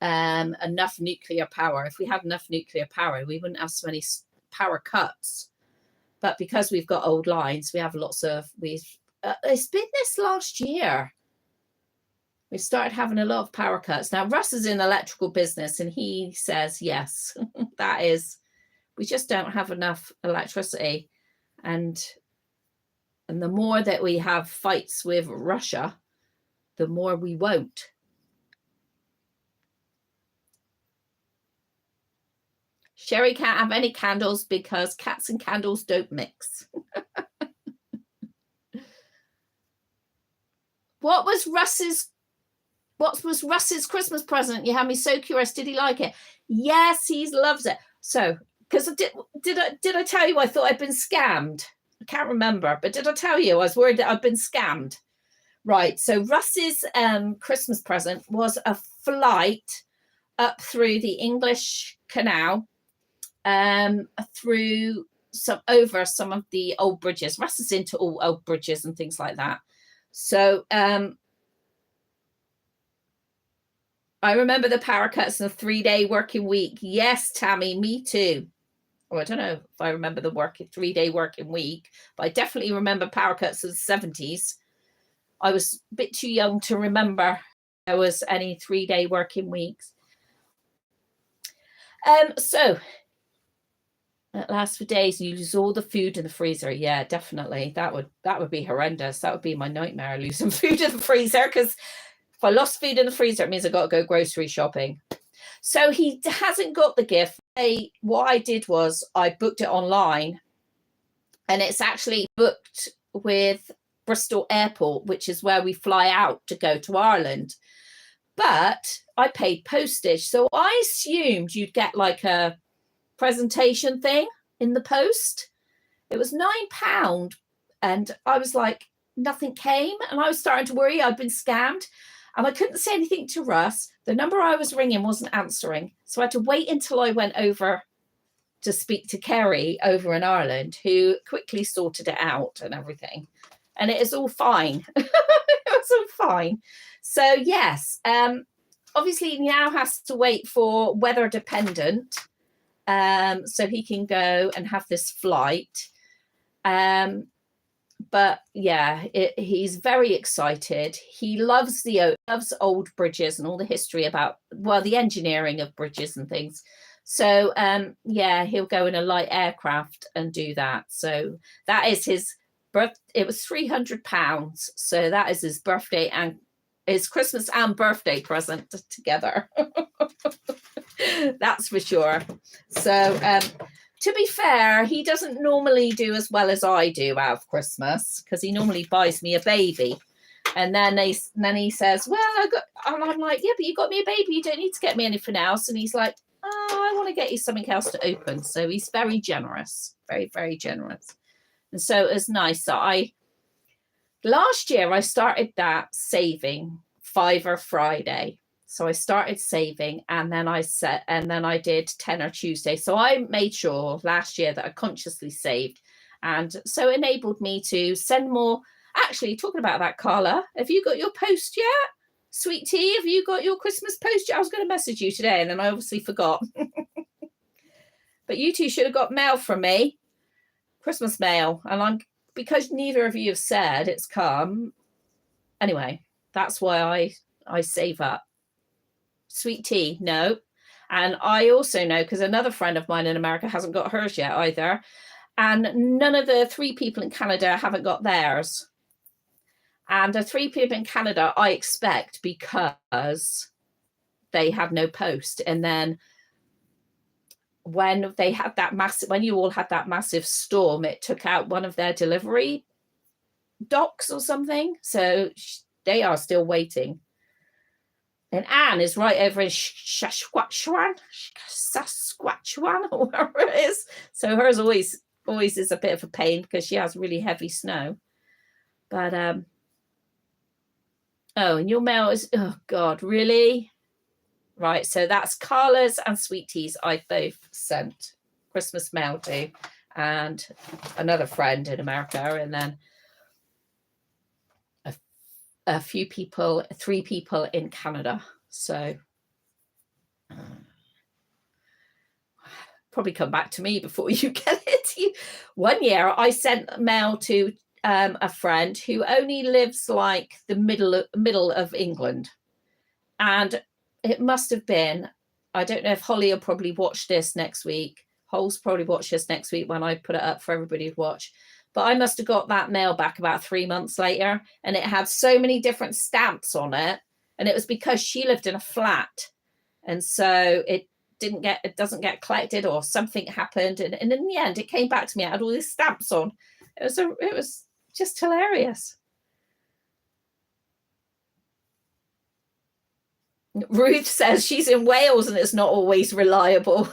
enough nuclear power. If we had enough nuclear power, we wouldn't have so many power cuts. But because we've got old lines, we have lots of, it's been this last year. We started having a lot of power cuts. Now, Russ is in the electrical business and he says, yes, that is, we just don't have enough electricity. And the more that we have fights with Russia, the more we won't. Sherry can't have any candles because cats and candles don't mix. What was Russ's Christmas present? You had me so curious. Did he like it? Yes, he loves it. So, because did I tell you I thought I'd been scammed? I can't remember, but did I tell you I was worried that I'd been scammed? Right. So Russ's Christmas present was a flight up through the English Canal, through over some of the old bridges. Russ is into all old bridges and things like that. So I remember the power cuts and the 3-day working week. Yes, Tammy, me too. Oh, I don't know if I remember the 3-day working week, but I definitely remember power cuts in the 70s. I was a bit too young to remember there was any 3-day working weeks. So it lasts for days and you lose all the food in the freezer. Yeah, definitely. That would be horrendous. That would be my nightmare, losing food in the freezer, because if I lost food in the freezer, it means I got to go grocery shopping. So he hasn't got the gift. What I did was I booked it online, and it's actually booked with Bristol Airport, which is where we fly out to go to Ireland. But I paid postage. So I assumed you'd get like a presentation thing in the post. It was £9. And I was like, nothing came. And I was starting to worry I'd been scammed. And I couldn't say anything to Russ. The number I was ringing wasn't answering. So I had to wait until I went over to speak to Kerry over in Ireland, who quickly sorted it out and everything. And it is all fine. It was all fine. So yes, obviously he now has to wait for weather dependent, so he can go and have this flight. But yeah, he's very excited. He loves old bridges and all the history about, well, the engineering of bridges and things. So yeah, he'll go in a light aircraft and do that. So that is his birth. It was £300. So that is his birthday and his Christmas and birthday present together. That's for sure. So to be fair, he doesn't normally do as well as I do out of Christmas, because he normally buys me a baby. And then he says, well, and I'm like, yeah, but you got me a baby. You don't need to get me anything else. And he's like, oh, I want to get you something else to open. So he's very generous, very, very generous. And so it was nice that last year I started that saving £5 Friday. So I started saving, and then I did tenner Tuesday. So I made sure last year that I consciously saved, and so it enabled me to send more. Actually, talking about that, Carla, have you got your post yet? Sweet Tea, have you got your Christmas post yet? I was going to message you today, and then I obviously forgot. But you two should have got mail from me, Christmas mail, and because neither of you have said it's come. Anyway, that's why I save up. Sweet tea, no. And I also know, because another friend of mine in America hasn't got hers yet either. And none of the 3 people in Canada haven't got theirs. And the 3 people in Canada, I expect, because they had no post. And then when they had that when you all had that massive storm, it took out one of their delivery docks or something. So they are still waiting. And Anne is right over in Saskatchewan, or wherever it is. So hers always is a bit of a pain because she has really heavy snow. But oh, and your mail is, oh God, really? Right, so that's Carla's and Sweet Tea's I both sent Christmas mail to, and another friend in America, and then a few people, 3 people in Canada. So probably come back to me before you get it. One year I sent mail to a friend who only lives like the middle of England, and it must have been, I don't know if Holly will probably watch this next week. Hol's probably watch this next week when I put it up for everybody to watch. But I must have got that mail back about 3 months later, and it had so many different stamps on it. And it was because she lived in a flat. And so it doesn't get collected, or something happened. And in the end, it came back to me. It had all these stamps on. It was just hilarious. Ruth says she's in Wales and it's not always reliable.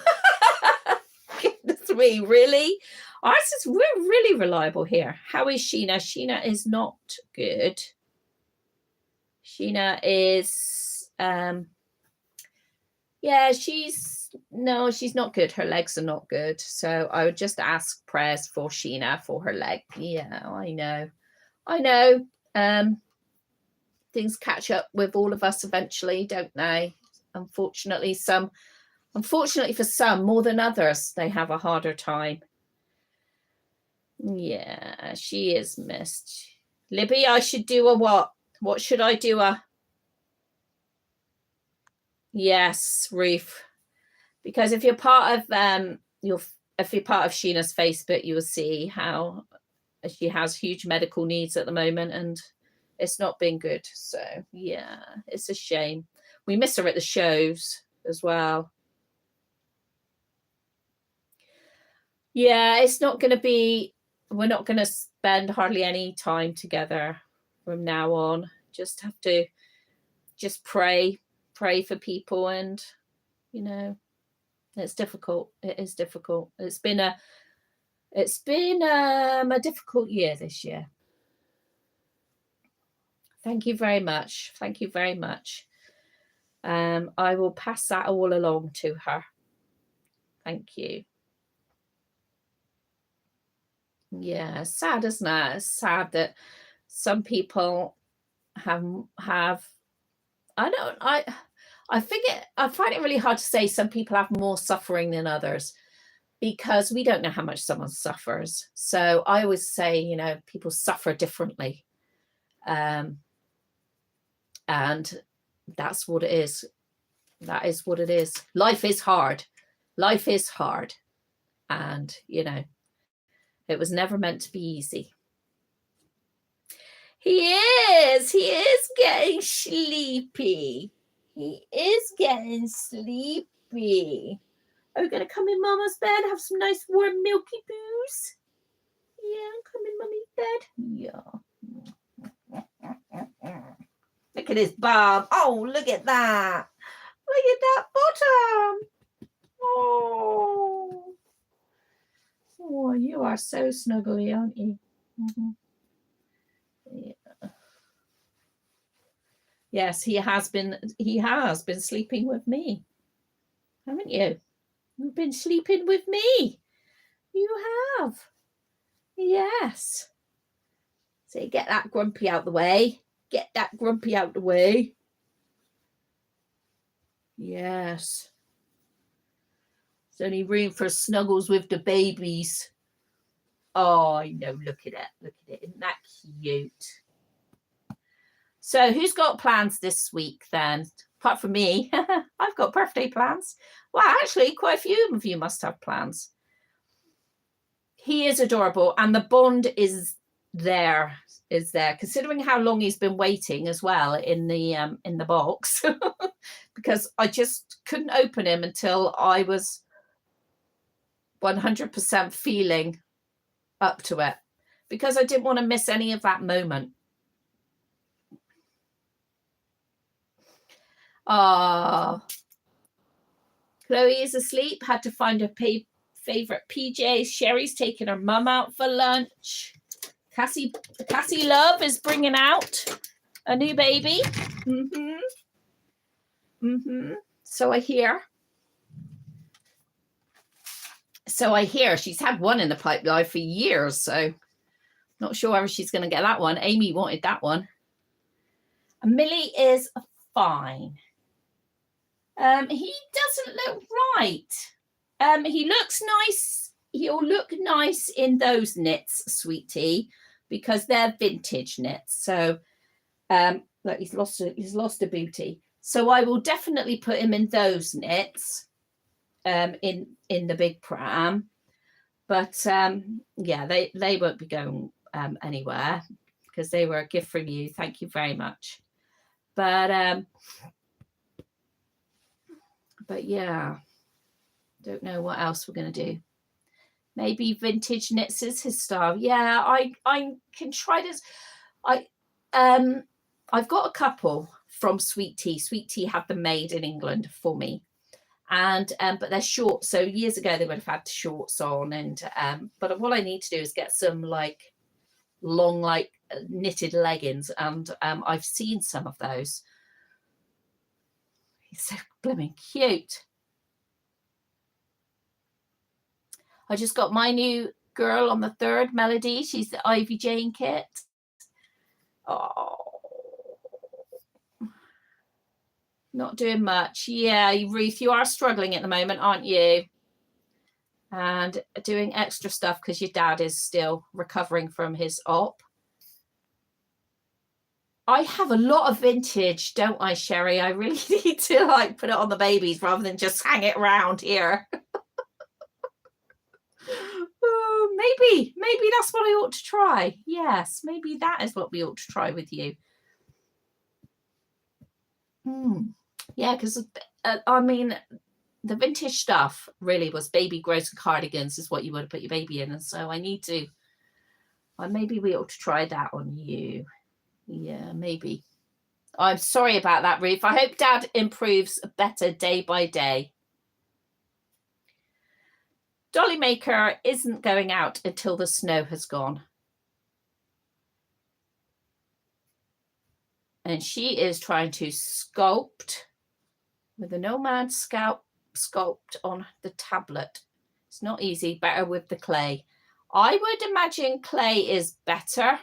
Goodness me, really? Ours is, we're really reliable here. How is Sheena? Sheena is not good. Sheena is, yeah, she's not good. Her legs are not good. So I would just ask prayers for Sheena for her leg. Yeah, I know. Things catch up with all of us eventually, don't they? Unfortunately for some more than others, they have a harder time. Yeah, she is missed. Libby, I should do a what? What should I do? Yes, Ruth. Because if you're part of if you're part of Sheena's Facebook, you will see how she has huge medical needs at the moment, and it's not been good. So yeah, it's a shame. We miss her at the shows as well. Yeah, it's not going to be, we're not going to spend hardly any time together from now on. Just have to just pray for people, and it's difficult. It is difficult. It's been a difficult year this year. Thank you very much. Thank you very much. I will pass that all along to her. Thank you. Yeah, sad, isn't it? It's sad that some people have I find it really hard to say some people have more suffering than others, because we don't know how much someone suffers. So I always say, people suffer differently. And that's what it is. That is what it is. Life is hard. Life is hard. And, it was never meant to be easy. He is getting sleepy. He is getting sleepy. Are we going to come in Mama's bed, have some nice warm milky boos? Yeah, come in Mummy's bed. Yeah. Look at his bum. Oh, look at that. Look at that bottom. Oh, you are so snuggly, aren't you? Mm-hmm. Yeah. Yes, he has been sleeping with me, haven't you? You've been sleeping with me. You have. Yes. So get that grumpy out the way. Get that grumpy out the way. Yes. There's only room for snuggles with the babies. Oh, I know. Look at it. Look at it. Isn't that cute? So who's got plans this week then? Apart from me. I've got birthday plans. Well, actually, quite a few of you must have plans. He is adorable, and the bond is there. Considering how long he's been waiting as well in the box, because I just couldn't open him until I was 100% feeling up to it, because I didn't want to miss any of that moment. Chloe is asleep. Had to find her favorite PJs. Sherry's taking her mum out for lunch. Cassie Love is bringing out a new baby. So I hear she's had one in the pipeline for years, so not sure whether she's going to get that one. Amy wanted that one. And Millie is fine. He doesn't look right. He looks nice. He'll look nice in those knits, sweetie, because they're vintage knits. So look, he's lost a booty. So I will definitely put him in those knits in the big pram. But yeah, they won't be going anywhere because they were a gift from you. Thank you very much. But yeah, don't know what else we're going to do. Maybe vintage knits is his style. Yeah, I can try this. I've got a couple from Sweet Tea. Sweet Tea had them made in England for me, and but they're short. So years ago they would have had shorts on, and but what I need to do is get some like long like knitted leggings, and I've seen some of those. He's so blooming cute. I just got my new girl on the 3rd, Melody. She's the Ivy Jane kit. Oh, not doing much. Yeah, Ruth, you are struggling at the moment, aren't you? And doing extra stuff because your dad is still recovering from his op. I have a lot of vintage, don't I, Sherry? I really need to like put it on the babies rather than just hang it around here. Maybe that's what I ought to try. Yes, maybe that is what we ought to try with you. Yeah, because I mean, the vintage stuff really was baby grows and cardigans is what you would have put your baby in, and so I need to. Maybe we ought to try that on you. Yeah, maybe. I'm sorry about that, Ruth. I hope Dad improves better day by day. Dolly Maker isn't going out until the snow has gone. And she is trying to sculpt with a Nomad sculpt on the tablet. It's not easy, better with the clay. I would imagine clay is better.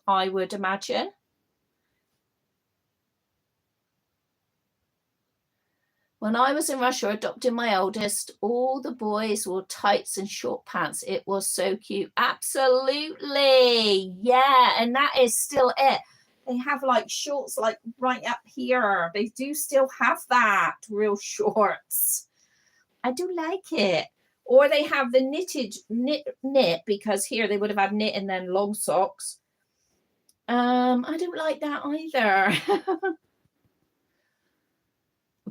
I would imagine. When I was in Russia adopting my oldest, all the boys wore tights and short pants. It was so cute. Absolutely. Yeah, and that is still it. They have like shorts like right up here. They do still have that, real shorts. I do like it. Or they have the knit because here they would have had knit and then long socks. I don't like that either.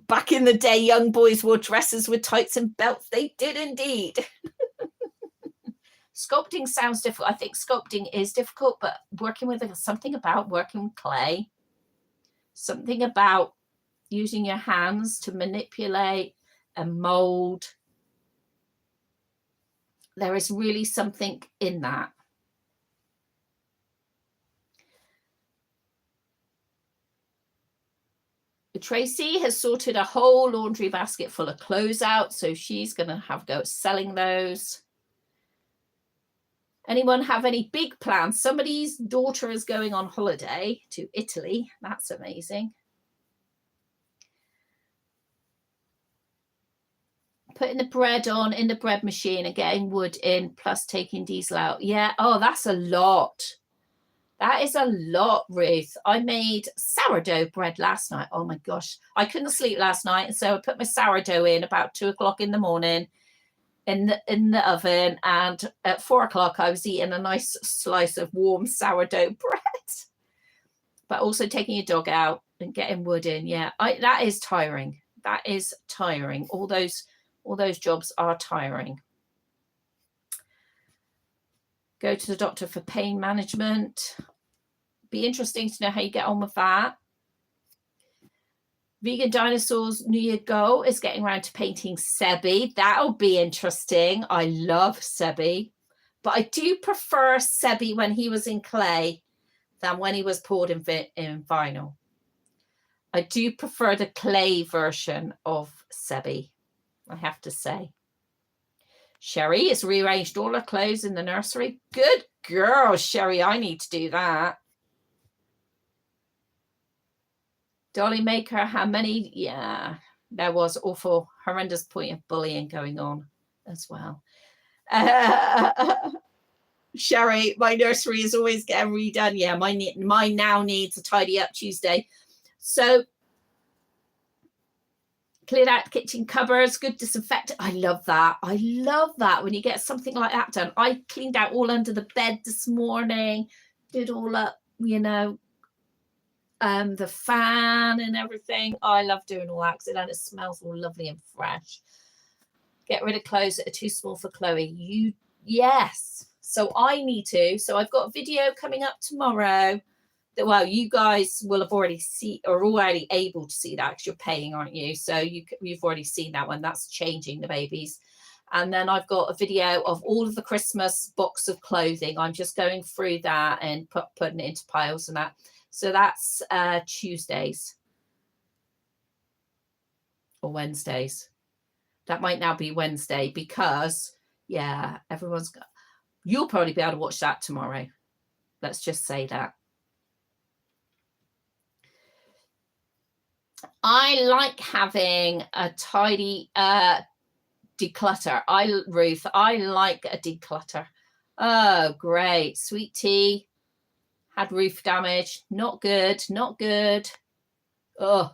Back in the day, young boys wore dresses with tights and belts. They did indeed. Sculpting sounds difficult. I think sculpting is difficult, but working with something about working with clay, something about using your hands to manipulate and mold. There is really something in that. Tracy has sorted a whole laundry basket full of clothes out, so she's going to have a go at selling those. Anyone have any big plans? Somebody's daughter is going on holiday to Italy. That's amazing. Putting the bread on in the bread machine and getting wood in, plus taking diesel out. Yeah. Oh, that's a lot. That is a lot, Ruth. I made sourdough bread last night. Oh my gosh. I couldn't sleep last night. And so I put my sourdough in about 2 o'clock in the morning in the oven. And at 4 o'clock, I was eating a nice slice of warm sourdough bread. But also taking your dog out and getting wood in. Yeah, that is tiring. That is tiring. All those jobs are tiring. Go to the doctor for pain management. Be interesting to know how you get on with that. Vegan Dinosaurs New Year goal is getting around to painting Sebi. That'll be interesting. I love Sebi. But I do prefer Sebi when he was in clay than when he was poured in vinyl. I do prefer the clay version of Sebi, I have to say. Sherry has rearranged all her clothes in the nursery. Good girl, Sherry. I need to do that. Dolly Maker, how many? Yeah, there was awful, horrendous point of bullying going on as well. Sherry, my nursery is always getting redone. Yeah, mine now needs a tidy up Tuesday. So cleared out the kitchen cupboards, good disinfectant. I love that. I love that when you get something like that done. I cleaned out all under the bed this morning, did all up, you know, the fan and everything. I love doing all that because then it smells all lovely and fresh. Get rid of clothes that are too small for Chloe. Yes. So I need to. So I've got a video coming up tomorrow. Well, you guys will have already already able to see that because you're paying, aren't you? So you've already seen that one. That's changing the babies. And then I've got a video of all of the Christmas box of clothing. I'm just going through that and putting it into piles and that. So that's Tuesdays or Wednesdays. That might now be Wednesday because, yeah, you'll probably be able to watch that tomorrow. Let's just say that. I like having a tidy declutter. Ruth, I like a declutter. Oh, great. Sweet tea. Had roof damage. Not good. Not good. Oh,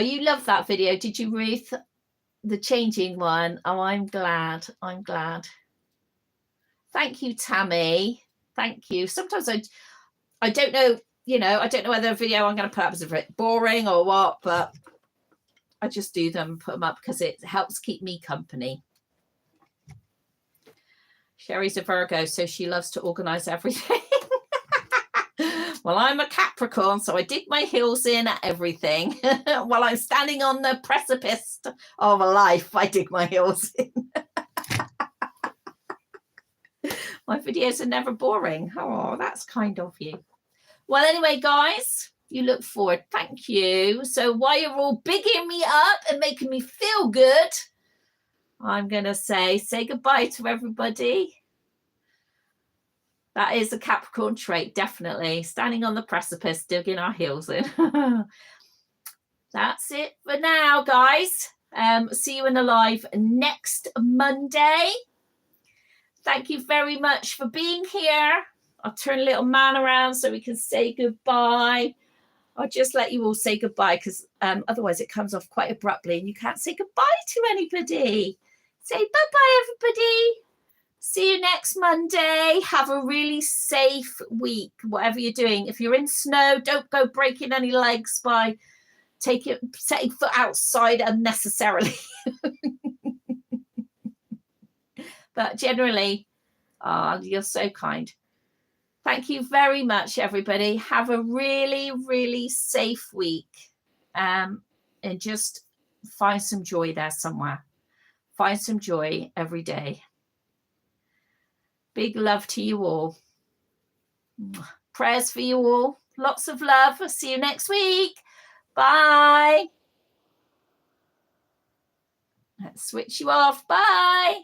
you love that video. Did you, Ruth? The changing one. Oh, I'm glad. I'm glad. Thank you, Tammy. Thank you. Sometimes I don't know, you know, I don't know whether a video I'm going to put up is a bit boring or what, but I just do them, put them up because it helps keep me company. Sherry's a Virgo, so she loves to organize everything. Well, I'm a Capricorn, so I dig my heels in at everything. While I'm standing on the precipice of a life, I dig my heels in. My videos are never boring. Oh, that's kind of you. Well, anyway, guys, you look forward. Thank you. So while you're all bigging me up and making me feel good, I'm going to say goodbye to everybody. That is a Capricorn trait, definitely. Standing on the precipice, digging our heels in. That's it for now, guys. See you in the live next Monday. Thank you very much for being here. I'll turn little man around so we can say goodbye. I'll just let you all say goodbye because otherwise it comes off quite abruptly and you can't say goodbye to anybody. Say bye-bye, everybody. See you next Monday. Have a really safe week, whatever you're doing. If you're in snow, don't go breaking any legs by setting foot outside unnecessarily. But generally, you're so kind. Thank you very much, everybody. Have a really, really safe week. And just find some joy there somewhere. Find some joy every day. Big love to you all. Prayers for you all. Lots of love. I'll see you next week. Bye. Let's switch you off. Bye.